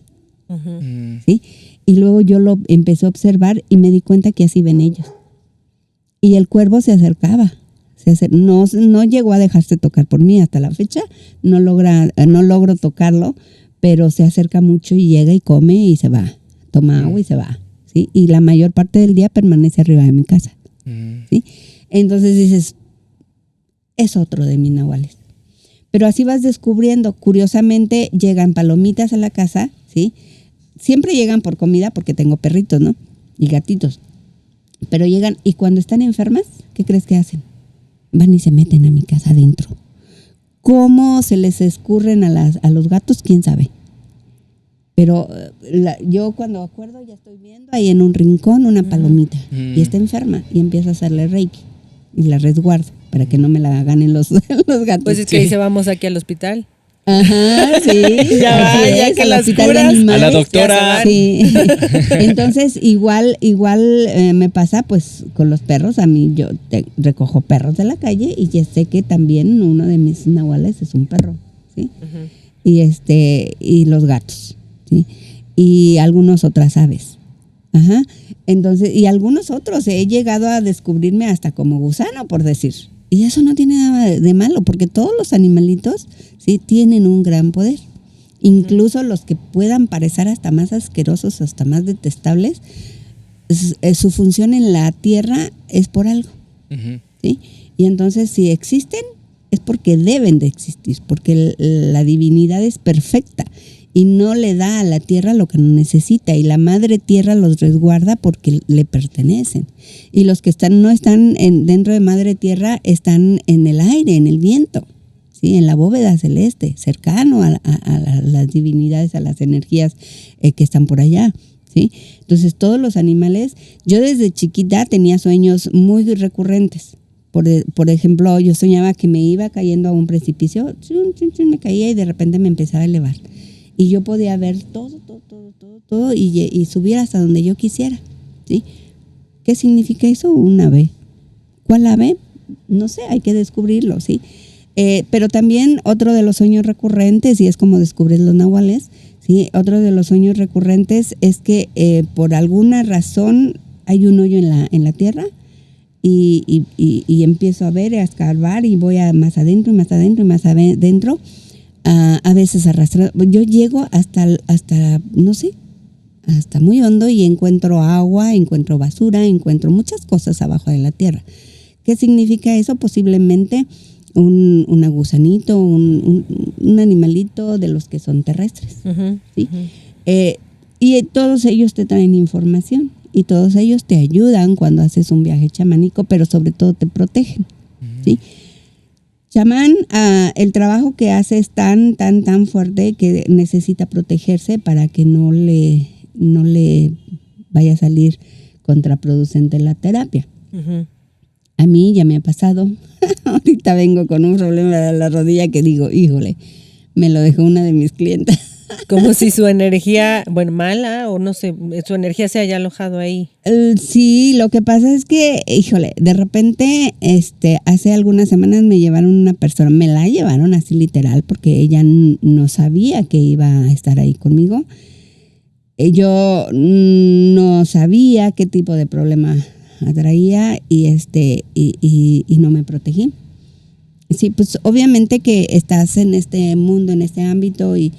Speaker 3: Uh-huh. ¿Sí? Y luego yo lo empecé a observar y me di cuenta que así ven ellos. Y el cuervo se acercaba. No llegó a dejarse tocar por mí hasta la fecha. No logro tocarlo, pero se acerca mucho y llega y come y se va. Toma agua y se va. ¿Sí? Y la mayor parte del día permanece arriba de mi casa. ¿Sí? Entonces dices, es otro de mis nahuales. Pero así vas descubriendo. Curiosamente llegan palomitas a la casa, ¿sí? Siempre llegan por comida porque tengo perritos, ¿no? Y gatitos. Pero llegan y cuando están enfermas, ¿qué crees que hacen? Van y se meten a mi casa adentro. ¿Cómo se les escurren a los gatos? ¿Quién sabe? Pero yo cuando acuerdo ya estoy viendo ahí en un rincón una palomita. Y está enferma y empiezo a hacerle reiki. Y la resguardo para que no me la ganen los gatos.
Speaker 1: Pues es que ahí vamos aquí al hospital.
Speaker 3: Ajá, sí.
Speaker 1: ya que las curas.
Speaker 2: A la doctora.
Speaker 3: Sí. Entonces, igual me pasa pues con los perros. A mí yo recojo perros de la calle y ya sé que también uno de mis nahuales es un perro, ¿sí? Uh-huh. Y los gatos, ¿sí? Y algunas otras aves. Ajá. Entonces, y algunos otros he llegado a descubrirme hasta como gusano, por decir. Y eso no tiene nada de malo, porque todos los animalitos, sí, tienen un gran poder. Incluso los que puedan parecer hasta más asquerosos, hasta más detestables, su función en la tierra es por algo. Uh-huh. ¿Sí? Y entonces, si existen, es porque deben de existir, porque la divinidad es perfecta y no le da a la tierra lo que necesita, y la madre tierra los resguarda porque le pertenecen. Y los que no están dentro de madre tierra están en el aire, en el viento, ¿sí? En la bóveda celeste, cercano a las divinidades, a las energías que están por allá, ¿sí? Entonces todos los animales, yo desde chiquita tenía sueños muy recurrentes. Por ejemplo, yo soñaba que me iba cayendo a un precipicio, me caía y de repente me empezaba a elevar. Y yo podía ver todo y subir hasta donde yo quisiera, ¿sí? ¿Qué significa eso? Un ave. ¿Cuál ave? No sé, hay que descubrirlo, ¿sí? Pero también otro de los sueños recurrentes, y es como descubrir los nahuales, ¿sí? Otro de los sueños recurrentes es que por alguna razón hay un hoyo en la tierra y empiezo a ver, a escarbar y voy más adentro y más adentro y más adentro. A veces arrastrado. Yo llego hasta no sé, hasta muy hondo y encuentro agua, encuentro basura, encuentro muchas cosas abajo de la tierra. ¿Qué significa eso? Posiblemente un gusanito, un animalito de los que son terrestres. Uh-huh, ¿sí? Uh-huh. Y todos ellos te traen información. y todos ellos te ayudan cuando haces un viaje chamánico, pero sobre todo te protegen, ¿sí? Chamán, el trabajo que hace es tan fuerte que necesita protegerse para que no le vaya a salir contraproducente la terapia.
Speaker 1: Ujú.
Speaker 3: A mí ya me ha pasado. Ahorita vengo con un problema de la rodilla que digo, híjole, me lo dejó una de mis clientas.
Speaker 1: Como si su energía, bueno, mala o no sé, su energía se haya alojado ahí.
Speaker 3: Sí, lo que pasa es que, híjole, de repente, hace algunas semanas me llevaron una persona, me la llevaron así literal, porque ella no sabía que iba a estar ahí conmigo. Yo no sabía qué tipo de problema traía y no me protegí. Sí, pues obviamente que estás en este mundo, en este ámbito y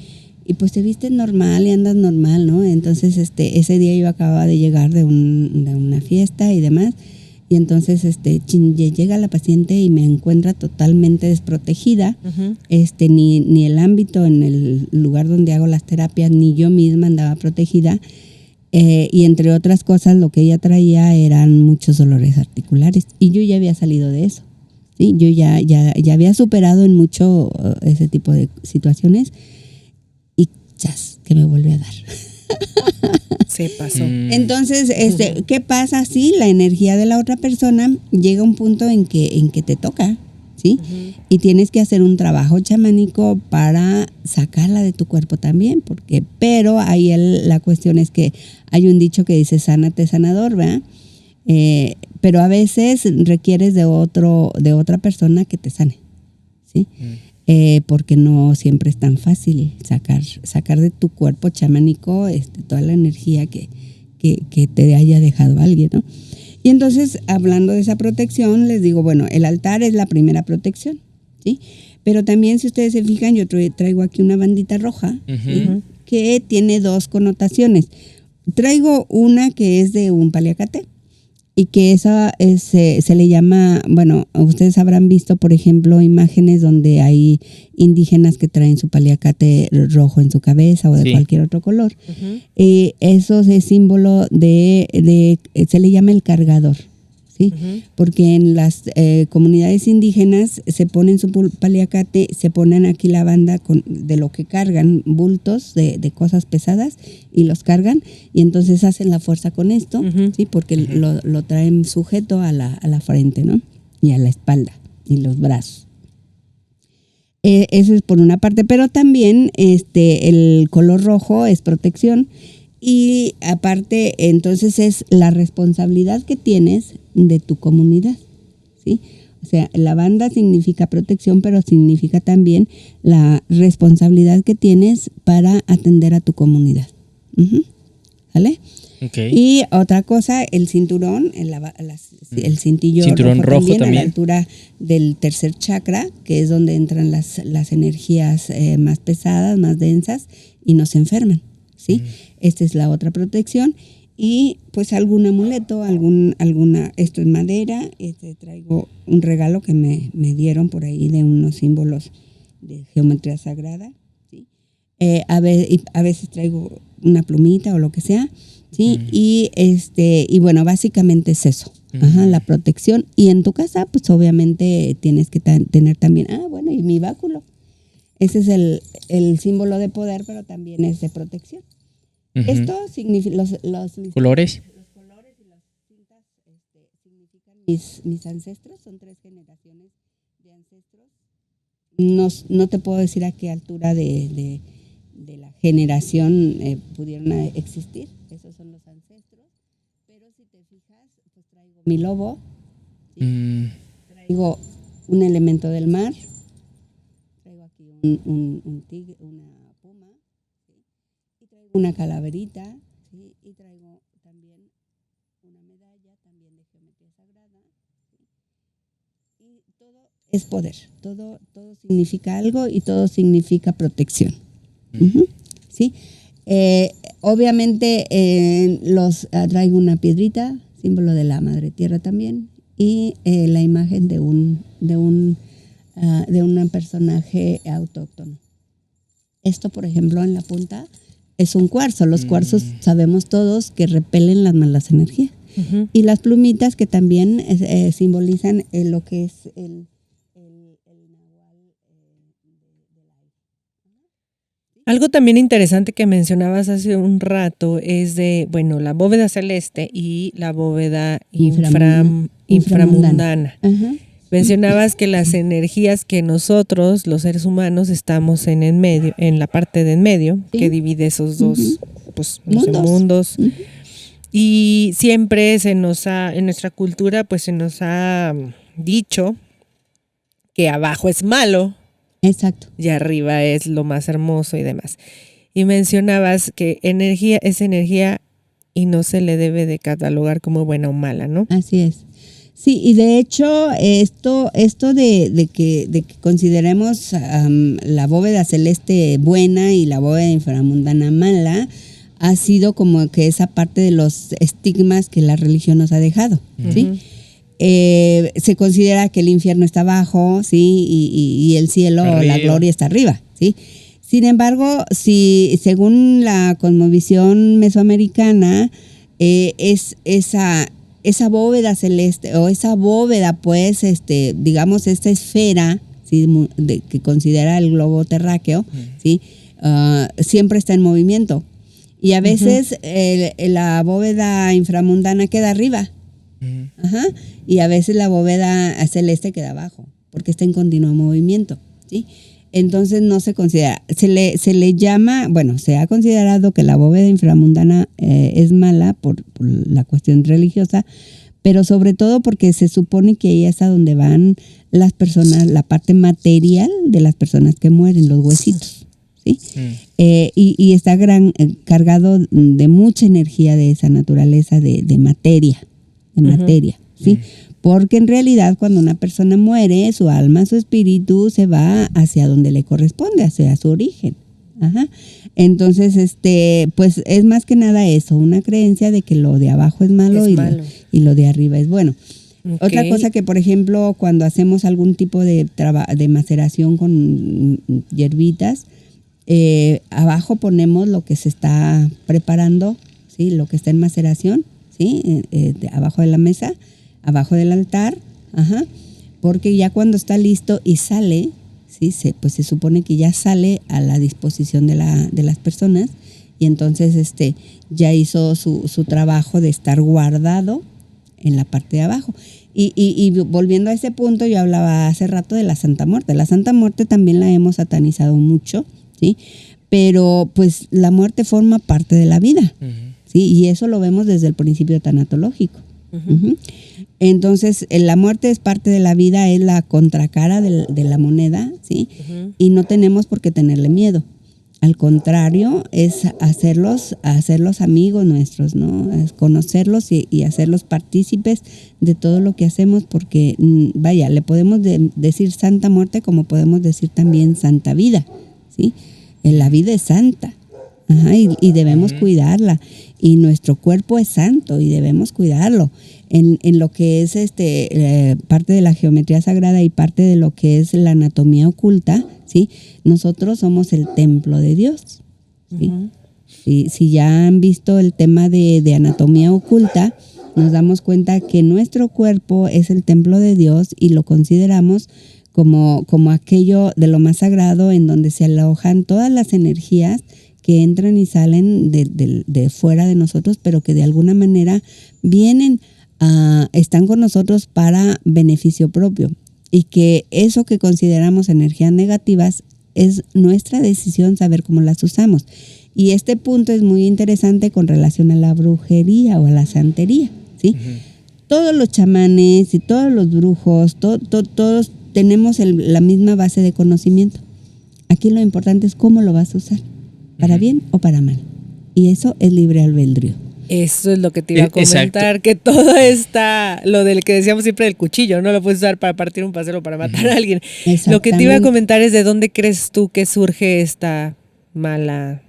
Speaker 3: pues te vistes normal y andas normal, ¿no? Entonces, ese día yo acababa de llegar de una fiesta y demás, y entonces, llega la paciente y me encuentra totalmente desprotegida.
Speaker 1: Ujú.
Speaker 3: Ni el ámbito en el lugar donde hago las terapias, ni yo misma andaba protegida. Y entre otras cosas, lo que ella traía eran muchos dolores articulares, y yo ya había salido de eso. Sí, yo ya había superado en mucho ese tipo de situaciones. Que me vuelve a dar.
Speaker 1: Se pasó.
Speaker 3: Entonces, ¿qué pasa? Sí, la energía de la otra persona llega a un punto en que te toca, ¿sí? Y tienes que hacer un trabajo chamánico para sacarla de tu cuerpo también, pero ahí la cuestión es que hay un dicho que dice sánate sanador, ¿verdad? Pero a veces requieres de otra persona que te sane, ¿sí? Porque no siempre es tan fácil sacar de tu cuerpo chamánico toda la energía que te haya dejado alguien, ¿no? Y entonces, hablando de esa protección, les digo, bueno, el altar es la primera protección, ¿sí? Pero también, si ustedes se fijan, yo traigo aquí una bandita roja, ¿sí? Que tiene dos connotaciones. Traigo una que es de un paliacate, y que esa se le llama, bueno, ustedes habrán visto, por ejemplo, imágenes donde hay indígenas que traen su paliacate rojo en su cabeza o de cualquier otro color. Eso es símbolo se le llama el cargador, ¿sí? Porque en las comunidades indígenas se ponen su paliacate, se ponen aquí la banda de lo que cargan, bultos de cosas pesadas, y los cargan, y entonces hacen la fuerza con esto, ¿sí? Porque lo traen sujeto a la frente, ¿no? Y a la espalda y los brazos. Eso es por una parte, pero también el color rojo es protección, y aparte entonces es la responsabilidad que tienes de tu comunidad, ¿sí? O sea, la banda significa protección, pero significa también la responsabilidad que tienes para atender a tu comunidad. ¿Vale?
Speaker 2: Okay.
Speaker 3: Y otra cosa, el cinturón, el cintillo
Speaker 2: cinturón rojo también,
Speaker 3: a la altura del tercer chakra, que es donde entran las energías más pesadas, más densas, y nos enferman, ¿sí? Esta es la otra protección. Y pues algún amuleto, esto es madera, traigo un regalo que me dieron por ahí de unos símbolos de geometría sagrada, ¿sí? A veces traigo una plumita o lo que sea, ¿sí? Y bueno, básicamente es eso, la protección. Y en tu casa, pues obviamente tienes que tener también, y mi báculo. Ese es el símbolo de poder, pero también es de protección. Esto significa los
Speaker 2: colores.
Speaker 3: Los colores y las cintas significan mis ancestros. Son 3 generaciones de ancestros. No te puedo decir a qué altura de la generación pudieron existir. Esos son los ancestros. Pero si te fijas, pues traigo mi lobo, ¿sí? Traigo un elemento del mar. Traigo aquí un tigre, una puma. Una calaverita, ¿sí? Y traigo también una medalla también de geometría sagrada, ¿sí? Y todo es poder, todo significa algo y todo significa protección, ¿sí? Obviamente traigo una piedrita, símbolo de la madre tierra también, y la imagen de un personaje autóctono. Esto, por ejemplo, en la punta es un cuarzo. Los cuarzos sabemos todos que repelen las malas energías.
Speaker 1: Ujú.
Speaker 3: Y las plumitas que también simbolizan lo que es el nahual del aire.
Speaker 1: Algo también interesante que mencionabas hace un rato es de, bueno, la bóveda celeste y la bóveda inframundana.
Speaker 3: Ajá.
Speaker 1: Mencionabas que las energías que nosotros, los seres humanos, estamos en el medio, en la parte de en medio,
Speaker 3: Sí.
Speaker 1: que divide esos dos, pues, no sé,
Speaker 3: Mundos.
Speaker 1: mundos.
Speaker 3: Ujú.
Speaker 1: Y siempre en nuestra cultura, pues se nos ha dicho que abajo es malo
Speaker 3: Exacto.
Speaker 1: y arriba es lo más hermoso y demás. Y mencionabas que energía es energía y no se le debe de catalogar como buena o mala, ¿no?
Speaker 3: Así es. Sí, y de hecho, esto de que consideremos la bóveda celeste buena y la bóveda inframundana mala, ha sido como que esa parte de los estigmas que la religión nos ha dejado, ¿sí?
Speaker 1: Ujú.
Speaker 3: Se considera que el infierno está abajo, ¿sí? Y el cielo,
Speaker 2: Arriba.
Speaker 3: la gloria está arriba, ¿sí? Sin embargo, si según la cosmovisión mesoamericana, es esa bóveda celeste o esa bóveda, pues, digamos, esta esfera, ¿sí? Que considera el globo terráqueo, ¿sí? Siempre está en movimiento. Y a veces la bóveda inframundana queda arriba. Ajá. Y a veces la bóveda celeste queda abajo, porque está en continuo movimiento, ¿sí? Entonces no se considera, se le llama, bueno, se ha considerado que la bóveda inframundana es mala por la cuestión religiosa, pero sobre todo porque se supone que ahí es a donde van las personas, la parte material de las personas que mueren, los huesitos, ¿sí? Y está cargado de mucha energía de esa naturaleza de materia, ¿sí? Porque en realidad cuando una persona muere, su alma, su espíritu se va hacia donde le corresponde, hacia su origen. Ajá. Entonces, pues es más que nada eso, una creencia de que lo de abajo es malo, y lo de arriba es bueno.
Speaker 1: Ok.
Speaker 3: Otra cosa que, por ejemplo, cuando hacemos algún tipo de maceración con hierbitas, abajo ponemos lo que se está preparando, ¿sí? Lo que está en maceración, ¿sí? Abajo de la mesa, abajo del altar, ajá, porque ya cuando está listo y sale, ¿sí? Pues se supone que ya sale a la disposición de las personas, y entonces ya hizo su trabajo de estar guardado en la parte de abajo. Y volviendo a ese punto, yo hablaba hace rato de la Santa Muerte. La Santa Muerte también la hemos satanizado mucho, ¿sí? Pero pues la muerte forma parte de la vida, ¿sí? Y eso lo vemos desde el principio tanatológico. Entonces, la muerte es parte de la vida, es la contracara de la moneda, ¿sí? Y no tenemos por qué tenerle miedo. Al contrario, es hacerlos amigos nuestros, ¿no? Es conocerlos y hacerlos partícipes de todo lo que hacemos, porque, vaya, le podemos decir Santa Muerte como podemos decir también Santa Vida, ¿sí? La vida es santa. Ajá, y debemos cuidarla, y nuestro cuerpo es santo y debemos cuidarlo. En lo que es parte de la geometría sagrada y parte de lo que es la anatomía oculta, ¿sí? Nosotros somos el templo de Dios, ¿sí? Y si ya han visto el tema de anatomía oculta, nos damos cuenta que nuestro cuerpo es el templo de Dios y lo consideramos como aquello de lo más sagrado, en donde se alojan todas las energías que entran y salen de fuera de nosotros, pero que de alguna manera vienen, están con nosotros para beneficio propio. Y que eso que consideramos energías negativas es nuestra decisión saber cómo las usamos. Y este punto es muy interesante con relación a la brujería o a la santería, ¿sí? Todos los chamanes y todos los brujos, todos tenemos la misma base de conocimiento. Aquí lo importante es cómo lo vas a usar, para bien o para mal. Y eso es libre albedrío.
Speaker 1: Eso es lo que te iba a comentar, que todo está, lo del que decíamos siempre del cuchillo, no lo puedes usar para partir un pastel o para matar a alguien. Lo que te iba a comentar es de dónde crees tú que surge esta mala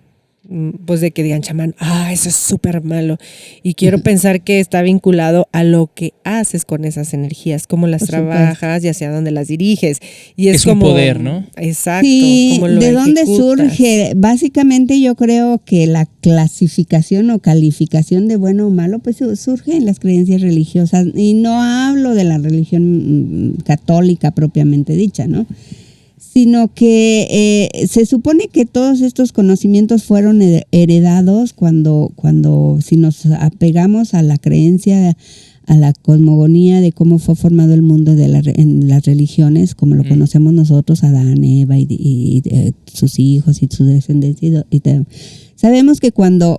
Speaker 1: pues de que digan chamán, eso es súper malo. Y quiero pensar que está vinculado a lo que haces con esas energías, cómo las trabajas y hacia dónde las diriges. Y es como
Speaker 2: un poder, ¿no?
Speaker 1: Exacto.
Speaker 3: Sí,
Speaker 1: cómo lo
Speaker 3: ¿de dónde
Speaker 1: ejecutas.
Speaker 3: surge? Básicamente yo creo que la clasificación o calificación de bueno o malo pues surge en las creencias religiosas. Y no hablo de la religión católica propiamente dicha, ¿no? Sino que se supone que todos estos conocimientos fueron heredados cuando si nos apegamos a la creencia, a la cosmogonía de cómo fue formado el mundo en las religiones, como lo conocemos nosotros, Adán, Eva y sus hijos y su descendencia. Sabemos que cuando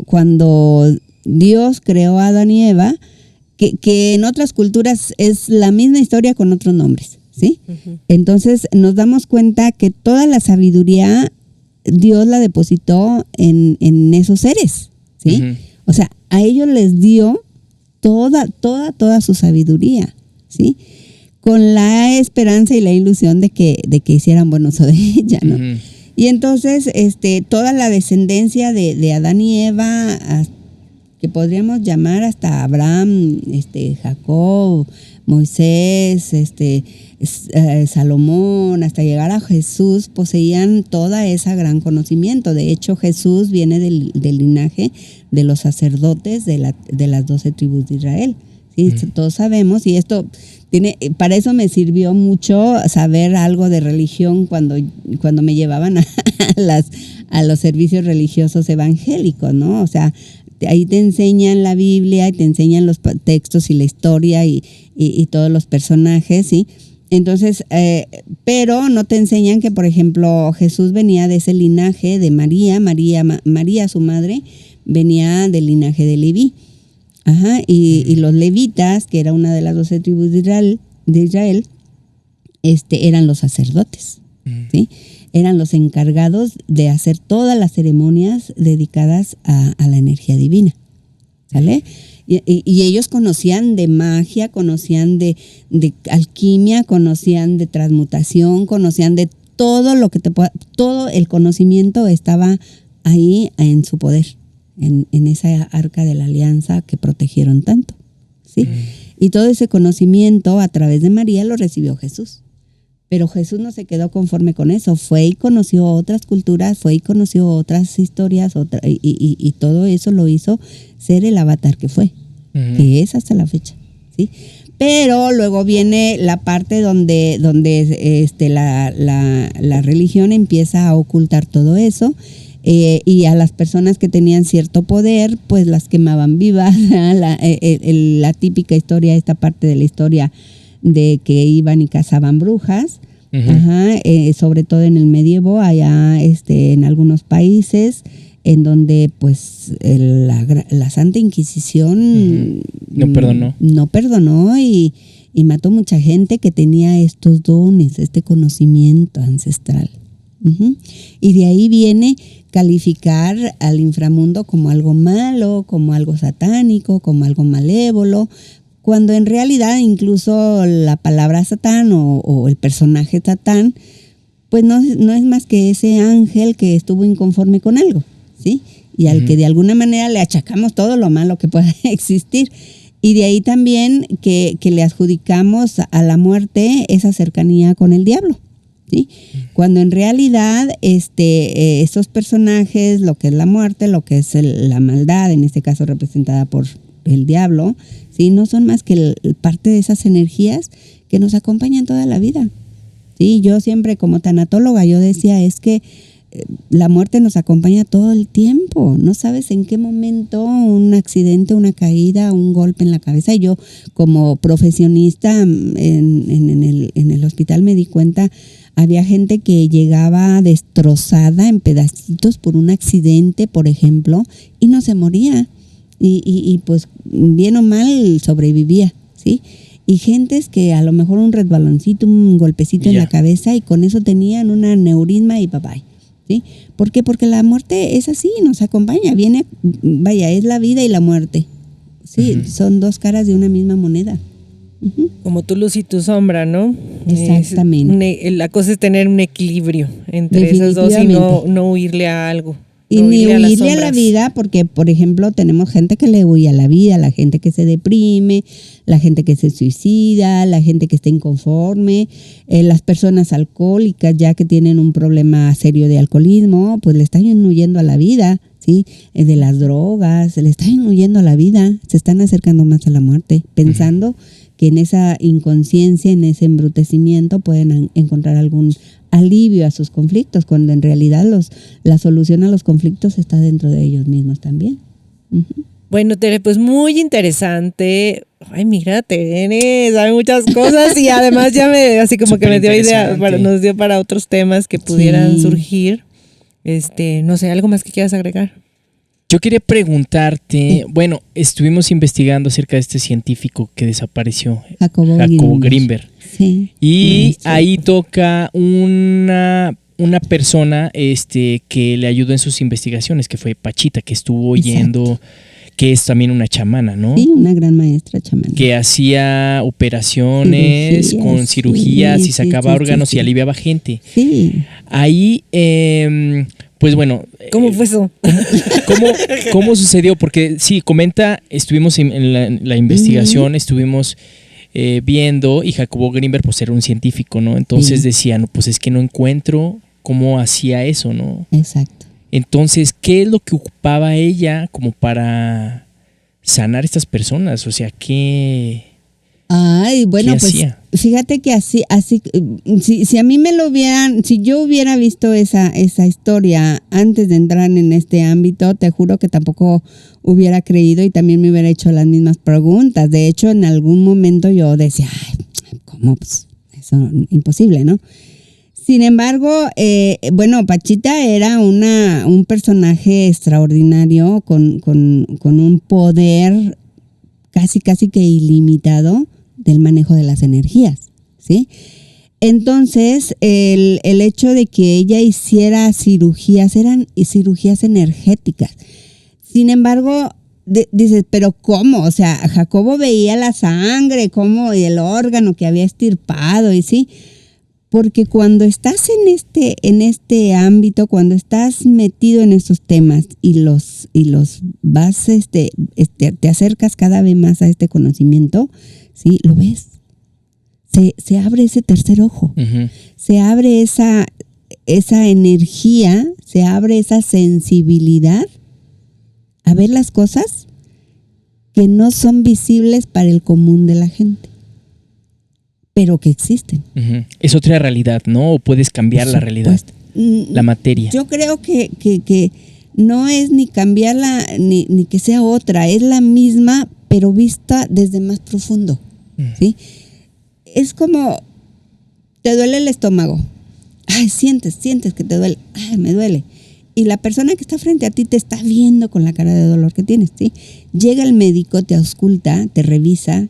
Speaker 3: Dios creó a Adán y Eva, que en otras culturas es la misma historia con otros nombres. ¿Sí? Uh-huh. Entonces nos damos cuenta que toda la sabiduría Dios la depositó en esos seres, ¿sí? Uh-huh. O sea, a ellos les dio toda su sabiduría, ¿sí? Con la esperanza y la ilusión de que hicieran buen uso de ella, ¿no? Uh-huh. Y entonces toda la descendencia de Adán y Eva, que podríamos llamar hasta Abraham, Jacob, Moisés, Salomón, hasta llegar a Jesús, poseían toda esa gran conocimiento. De hecho, Jesús viene del linaje de los sacerdotes de las 12 tribus de Israel. ¿Sí? Todos sabemos, y esto para eso me sirvió mucho saber algo de religión cuando me llevaban a los servicios religiosos evangélicos, ¿no? O sea, ahí te enseñan la Biblia, te enseñan los textos y la historia y todos los personajes, ¿sí? Entonces, pero no te enseñan que, por ejemplo, Jesús venía de ese linaje de María, su madre, venía del linaje de Leví. Ajá, y los levitas, que era una de las 12 tribus de Israel, eran los sacerdotes, ¿sí? Eran los encargados de hacer todas las ceremonias dedicadas a la energía divina, ¿sale? Y ellos conocían de magia, conocían de alquimia, conocían de transmutación, conocían de todo lo que todo el conocimiento estaba ahí en su poder, en esa arca de la alianza que protegieron tanto, ¿sí? Y todo ese conocimiento a través de María lo recibió Jesús. Pero Jesús no se quedó conforme con eso, fue y conoció otras culturas, fue y conoció otras historias, y todo eso lo hizo ser el avatar que fue, que es hasta la fecha, ¿sí? Pero luego viene la parte donde la religión empieza a ocultar todo eso, y a las personas que tenían cierto poder, pues las quemaban vivas, la típica historia, esta parte de la historia de que iban y cazaban brujas, sobre todo en el medievo, allá en algunos países en donde pues la Santa Inquisición no perdonó y mató mucha gente que tenía estos dones, este conocimiento ancestral. Y de ahí viene calificar al inframundo como algo malo, como algo satánico, como algo malévolo, cuando en realidad incluso la palabra Satán o el personaje Satán, pues no es más que ese ángel que estuvo inconforme con algo, ¿sí? Y al que de alguna manera le achacamos todo lo malo que pueda existir. Y de ahí también que le adjudicamos a la muerte esa cercanía con el diablo, ¿sí? Cuando en realidad estos personajes, lo que es la muerte, lo que es la maldad, en este caso representada por el diablo, ¿sí? No son más que parte de esas energías que nos acompañan toda la vida. Sí, yo siempre como tanatóloga yo decía, es que la muerte nos acompaña todo el tiempo. No sabes en qué momento un accidente, una caída, un golpe en la cabeza. Y yo como profesionista en el hospital me di cuenta, había gente que llegaba destrozada en pedacitos por un accidente, por ejemplo, y no se moría. Y pues bien o mal sobrevivía, ¿sí? Y gentes que a lo mejor un resbaloncito, un golpecito en la cabeza y con eso tenían un aneurisma y bye, ¿sí? ¿Por qué? Porque la muerte es así, nos acompaña, es la vida y la muerte, ¿sí? Son dos caras de una misma moneda.
Speaker 1: Como tu luz y tu sombra, ¿no?
Speaker 3: Exactamente.
Speaker 1: La cosa es tener un equilibrio entre esas dos y no huirle a algo.
Speaker 3: Y
Speaker 1: no
Speaker 3: ni
Speaker 1: huirle a las
Speaker 3: huirle a la
Speaker 1: sombras.
Speaker 3: vida, porque, por ejemplo, tenemos gente que le huye a la vida, la gente que se deprime, la gente que se suicida, la gente que está inconforme, las personas alcohólicas ya que tienen un problema serio de alcoholismo, pues le están huyendo a la vida, ¿sí? De las drogas, le están huyendo a la vida, se están acercando más a la muerte, pensando que en esa inconsciencia, en ese embrutecimiento pueden encontrar algún alivio a sus conflictos, cuando en realidad la solución a los conflictos está dentro de ellos mismos también. Uh-huh.
Speaker 1: Bueno, Tere, pues muy interesante. Ay, mira, Tere, sabe muchas cosas y además ya así como que me dio idea, nos dio para otros temas que pudieran surgir. No sé, ¿algo más que quieras agregar?
Speaker 2: Yo quería preguntarte, bueno, estuvimos investigando acerca de este científico que desapareció, Jacobo Grinberg.
Speaker 3: Sí.
Speaker 2: Y ahí toca una persona que le ayudó en sus investigaciones, que fue Pachita, que estuvo yendo, que es también una chamana, ¿no?
Speaker 3: Sí, una gran maestra chamana.
Speaker 2: Que hacía operaciones con cirugías y sacaba órganos y aliviaba gente.
Speaker 3: Sí.
Speaker 2: Ahí, pues bueno.
Speaker 1: ¿Cómo fue eso?
Speaker 2: ¿Cómo sucedió? Porque sí, comenta, estuvimos en la investigación, estuvimos viendo, y Jacobo Grinberg pues era un científico, ¿no? Entonces decía, no, pues es que no encuentro cómo hacía eso, ¿no?
Speaker 3: Exacto.
Speaker 2: Entonces, ¿qué es lo que ocupaba ella como para sanar a estas personas? O sea, ¿qué?
Speaker 3: Ay, bueno,
Speaker 2: ¿qué
Speaker 3: pues
Speaker 2: hacía?
Speaker 3: Fíjate que así, si a mí me lo hubieran, si yo hubiera visto esa historia antes de entrar en este ámbito, te juro que tampoco hubiera creído y también me hubiera hecho las mismas preguntas. De hecho, en algún momento yo decía, ay, ¿cómo? Pues eso imposible, ¿no? Sin embargo, bueno, Pachita era un personaje extraordinario con un poder casi que ilimitado del manejo de las energías, ¿sí? Entonces, el hecho de que ella hiciera cirugías, eran cirugías energéticas. Sin embargo, dices, ¿pero cómo? O sea, Jacobo veía la sangre, cómo el órgano que había extirpado, y sí, porque cuando estás en este ámbito, cuando estás metido en estos temas y los vas, te acercas cada vez más a este conocimiento, ¿sí? Lo ves. Se abre ese tercer ojo. Uh-huh. Se abre esa energía, se abre esa sensibilidad a ver las cosas que no son visibles para el común de la gente, pero que existen.
Speaker 2: Uh-huh. Es otra realidad, ¿no? O puedes cambiar la realidad, la materia.
Speaker 3: Yo creo que no es ni cambiarla ni que sea otra, es la misma, pero vista desde más profundo, ¿sí? Es como, te duele el estómago. Ay, sientes que te duele. Ay, me duele. Y la persona que está frente a ti te está viendo con la cara de dolor que tienes, ¿sí? Llega el médico, te ausculta, te revisa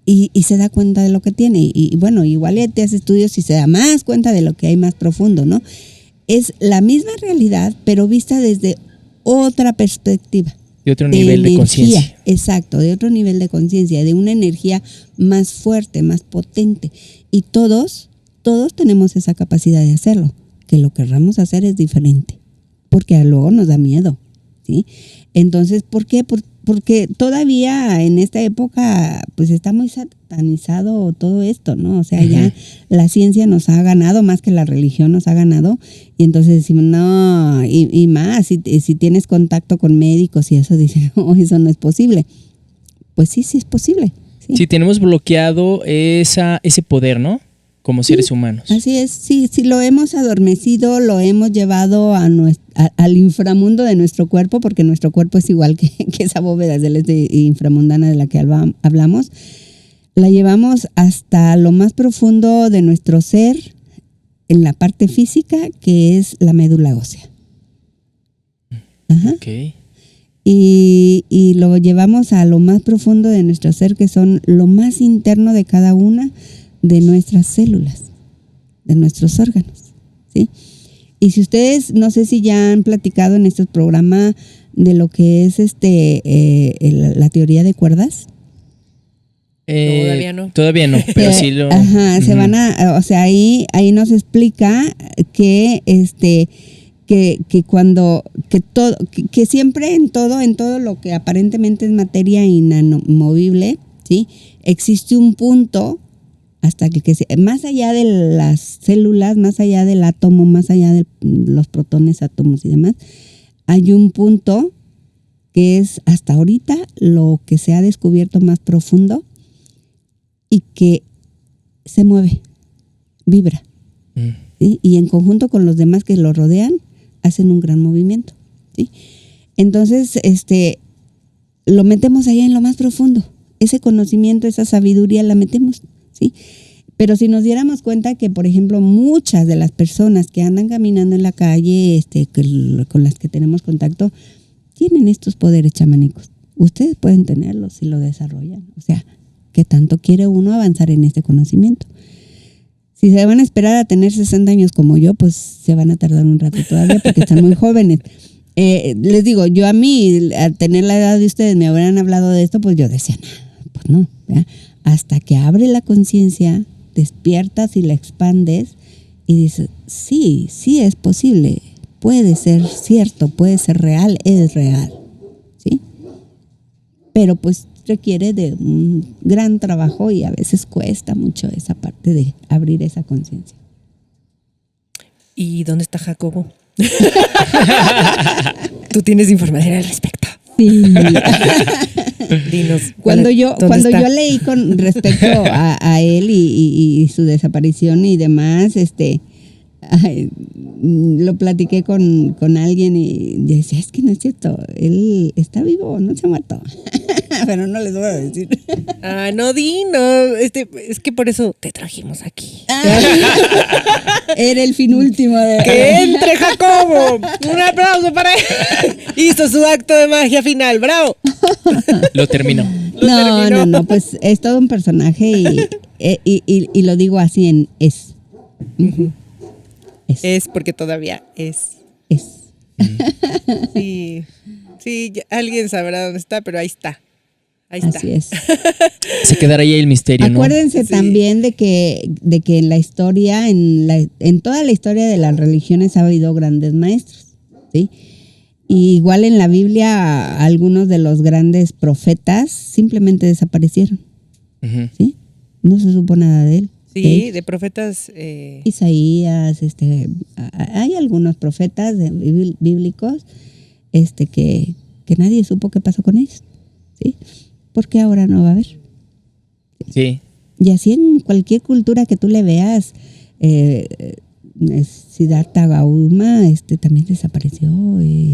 Speaker 3: y se da cuenta de lo que tiene. Y bueno, igual te hace estudios y se da más cuenta de lo que hay más profundo, ¿no? Es la misma realidad, pero vista desde otra perspectiva.
Speaker 2: De otro nivel de conciencia.
Speaker 3: Exacto, de otro nivel de conciencia, de una energía más fuerte, más potente. Y todos tenemos esa capacidad de hacerlo. Que lo querramos hacer es diferente, porque luego nos da miedo, ¿sí? Entonces, ¿por qué? Porque todavía en esta época pues está muy satanizado todo esto, ¿no? O sea, ya la ciencia nos ha ganado más que la religión nos ha ganado, y entonces decimos, no, y más, si tienes contacto con médicos y eso, dicen, no, eso no es posible. Pues sí es posible.
Speaker 2: Sí, tenemos bloqueado ese poder, ¿no? Como seres humanos.
Speaker 3: Así es, sí, lo hemos adormecido, lo hemos llevado al inframundo de nuestro cuerpo, porque nuestro cuerpo es igual que esa bóveda celeste inframundana de la que hablamos. La llevamos hasta lo más profundo de nuestro ser, en la parte física, que es la médula ósea. Ajá.
Speaker 2: Okay.
Speaker 3: Y lo llevamos a lo más profundo de nuestro ser, que son lo más interno de cada una de nuestras células, de nuestros órganos, ¿sí? Y si ustedes, no sé si ya han platicado en estos programas de lo que es la teoría de cuerdas.
Speaker 2: Todavía no, pero sí lo...
Speaker 3: Ajá, se van o sea, ahí nos explica que que cuando, que todo, que siempre en todo lo que aparentemente es materia inamovible, ¿sí? Existe un punto hasta que más allá de las células, más allá del átomo, más allá de los protones, átomos y demás, hay un punto que es hasta ahorita lo que se ha descubierto más profundo y que se mueve, vibra. ¿Sí? Y en conjunto con los demás que lo rodean, hacen un gran movimiento. ¿Sí? Entonces, lo metemos allá en lo más profundo. Ese conocimiento, esa sabiduría la metemos. ¿Sí? Pero si nos diéramos cuenta que, por ejemplo, muchas de las personas que andan caminando en la calle, con las que tenemos contacto, tienen estos poderes chamánicos. Ustedes pueden tenerlos si lo desarrollan. O sea, ¿qué tanto quiere uno avanzar en este conocimiento? Si se van a esperar a tener 60 años como yo, pues se van a tardar un rato todavía porque están muy jóvenes. Les digo, yo a mí, al tener la edad de ustedes, me habrán hablado de esto, pues yo decía, pues no, ¿verdad? Hasta que abre la conciencia, despiertas y la expandes y dices, sí es posible, puede ser cierto, puede ser real, es real, ¿sí? Pero pues requiere de un gran trabajo y a veces cuesta mucho esa parte de abrir esa conciencia.
Speaker 1: ¿Y dónde está Jacobo? Tú tienes información al respecto.
Speaker 3: Sí.
Speaker 1: Dinos.
Speaker 3: Cuando yo leí con respecto a él y su desaparición y demás, lo platiqué con alguien y decía, es que no es cierto, él está vivo, no se ha muerto. Pero no les voy a decir.
Speaker 1: No, es que por eso te trajimos aquí.
Speaker 3: Era el fin último de...
Speaker 1: ¡Que entre Jacobo! ¡Un aplauso para él! Hizo su acto de magia final, ¡bravo!
Speaker 2: Lo terminó.
Speaker 3: No, pues es todo un personaje y lo digo así en es. Uh-huh.
Speaker 1: Es porque todavía es. Sí, alguien sabrá dónde está, pero ahí está.
Speaker 3: Así es.
Speaker 2: Se quedará ahí el misterio, ¿no?
Speaker 3: Acuérdense también de que en la historia, en toda la historia de las religiones ha habido grandes maestros, ¿sí? Y igual en la Biblia algunos de los grandes profetas simplemente desaparecieron, uh-huh. ¿Sí? No se supo nada de él.
Speaker 1: Sí, de profetas.
Speaker 3: Isaías, hay algunos profetas bíblicos, que nadie supo qué pasó con ellos, ¿sí? Porque ahora no va a haber.
Speaker 2: Sí.
Speaker 3: Y así en cualquier cultura que tú le veas, Siddhartha Gautama también desapareció.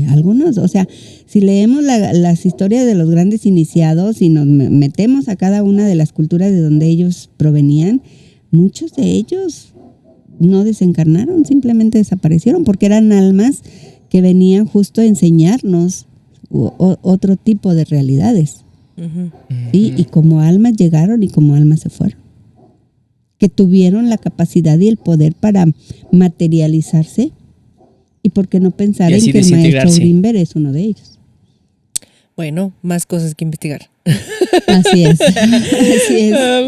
Speaker 3: Algunos, o sea, si leemos las historias de los grandes iniciados y nos metemos a cada una de las culturas de donde ellos provenían, muchos de ellos no desencarnaron, simplemente desaparecieron porque eran almas que venían justo a enseñarnos otro tipo de realidades. Uh-huh. ¿Sí? Y como almas llegaron y como almas se fueron. Que tuvieron la capacidad y el poder para materializarse. Y por qué no pensar en que el maestro Grimberg es uno de ellos.
Speaker 1: Bueno, más cosas que investigar.
Speaker 3: Así es.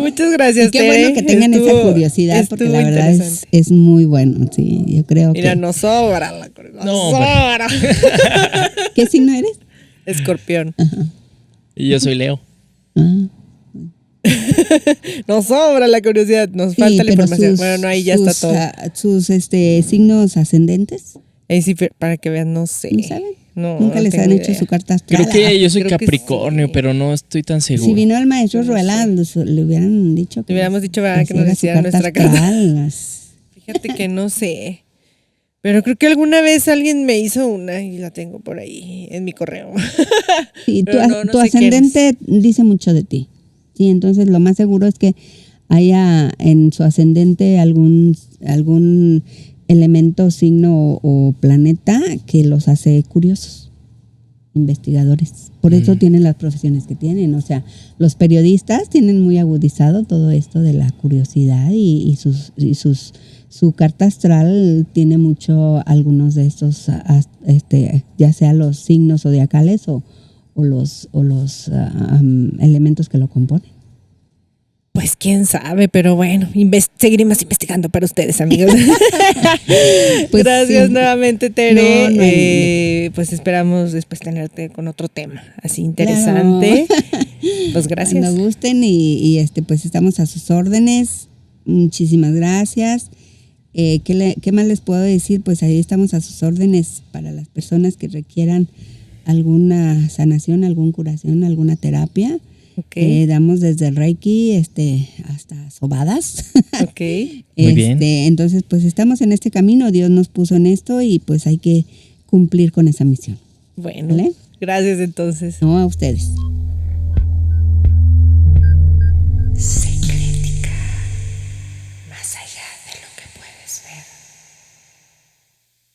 Speaker 1: Muchas gracias,
Speaker 3: y qué bueno que tengan esa curiosidad, porque la verdad es muy bueno, sí. Yo creo
Speaker 1: que... Mira, nos sobra la curiosidad.
Speaker 2: No,
Speaker 1: sobra.
Speaker 3: ¿Qué signo eres?
Speaker 1: Escorpión.
Speaker 3: Ajá.
Speaker 2: Y yo soy Leo.
Speaker 1: Nos sobra la curiosidad, nos falta la información. Bueno, ahí ya está todo.
Speaker 3: ¿Sus signos ascendentes?
Speaker 1: Sí, para que vean, no sé.
Speaker 3: ¿No saben?
Speaker 1: No,
Speaker 3: nunca les han hecho su carta astral.
Speaker 2: Creo que yo soy Capricornio, sí. Pero no estoy tan seguro.
Speaker 3: Si vino el maestro Ruela, le hubieran dicho que...
Speaker 1: Le hubiéramos dicho, ¿verdad? Que nos hiciera nuestra carta. Fíjate que no sé. Pero creo que alguna vez alguien me hizo una y la tengo por ahí en mi correo.
Speaker 3: Sí, tu ascendente dice mucho de ti. Sí, entonces lo más seguro es que haya en su ascendente algún elemento, signo o planeta que los hace curiosos, investigadores. Por eso tienen las profesiones que tienen. O sea, los periodistas tienen muy agudizado todo esto de la curiosidad y su carta astral tiene mucho algunos de estos, ya sea los signos zodiacales o los elementos que lo componen.
Speaker 1: Pues quién sabe, pero bueno, seguiremos investigando para ustedes, amigos.
Speaker 3: Pues
Speaker 1: Gracias
Speaker 3: sí.
Speaker 1: nuevamente, Tere.
Speaker 3: No,
Speaker 1: Pues esperamos después tenerte con otro tema así interesante. Pues gracias.
Speaker 3: Cuando gusten y pues estamos a sus órdenes. Muchísimas gracias. ¿Qué más les puedo decir? Pues ahí estamos a sus órdenes para las personas que requieran alguna sanación, alguna curación, alguna terapia.
Speaker 1: Okay.
Speaker 3: Damos desde Reiki hasta sobadas.
Speaker 1: Okay.
Speaker 2: Muy bien.
Speaker 3: Entonces, pues estamos en este camino, Dios nos puso en esto y pues hay que cumplir con esa misión.
Speaker 1: Bueno,
Speaker 3: ¿vale?
Speaker 1: gracias entonces.
Speaker 3: No, a ustedes.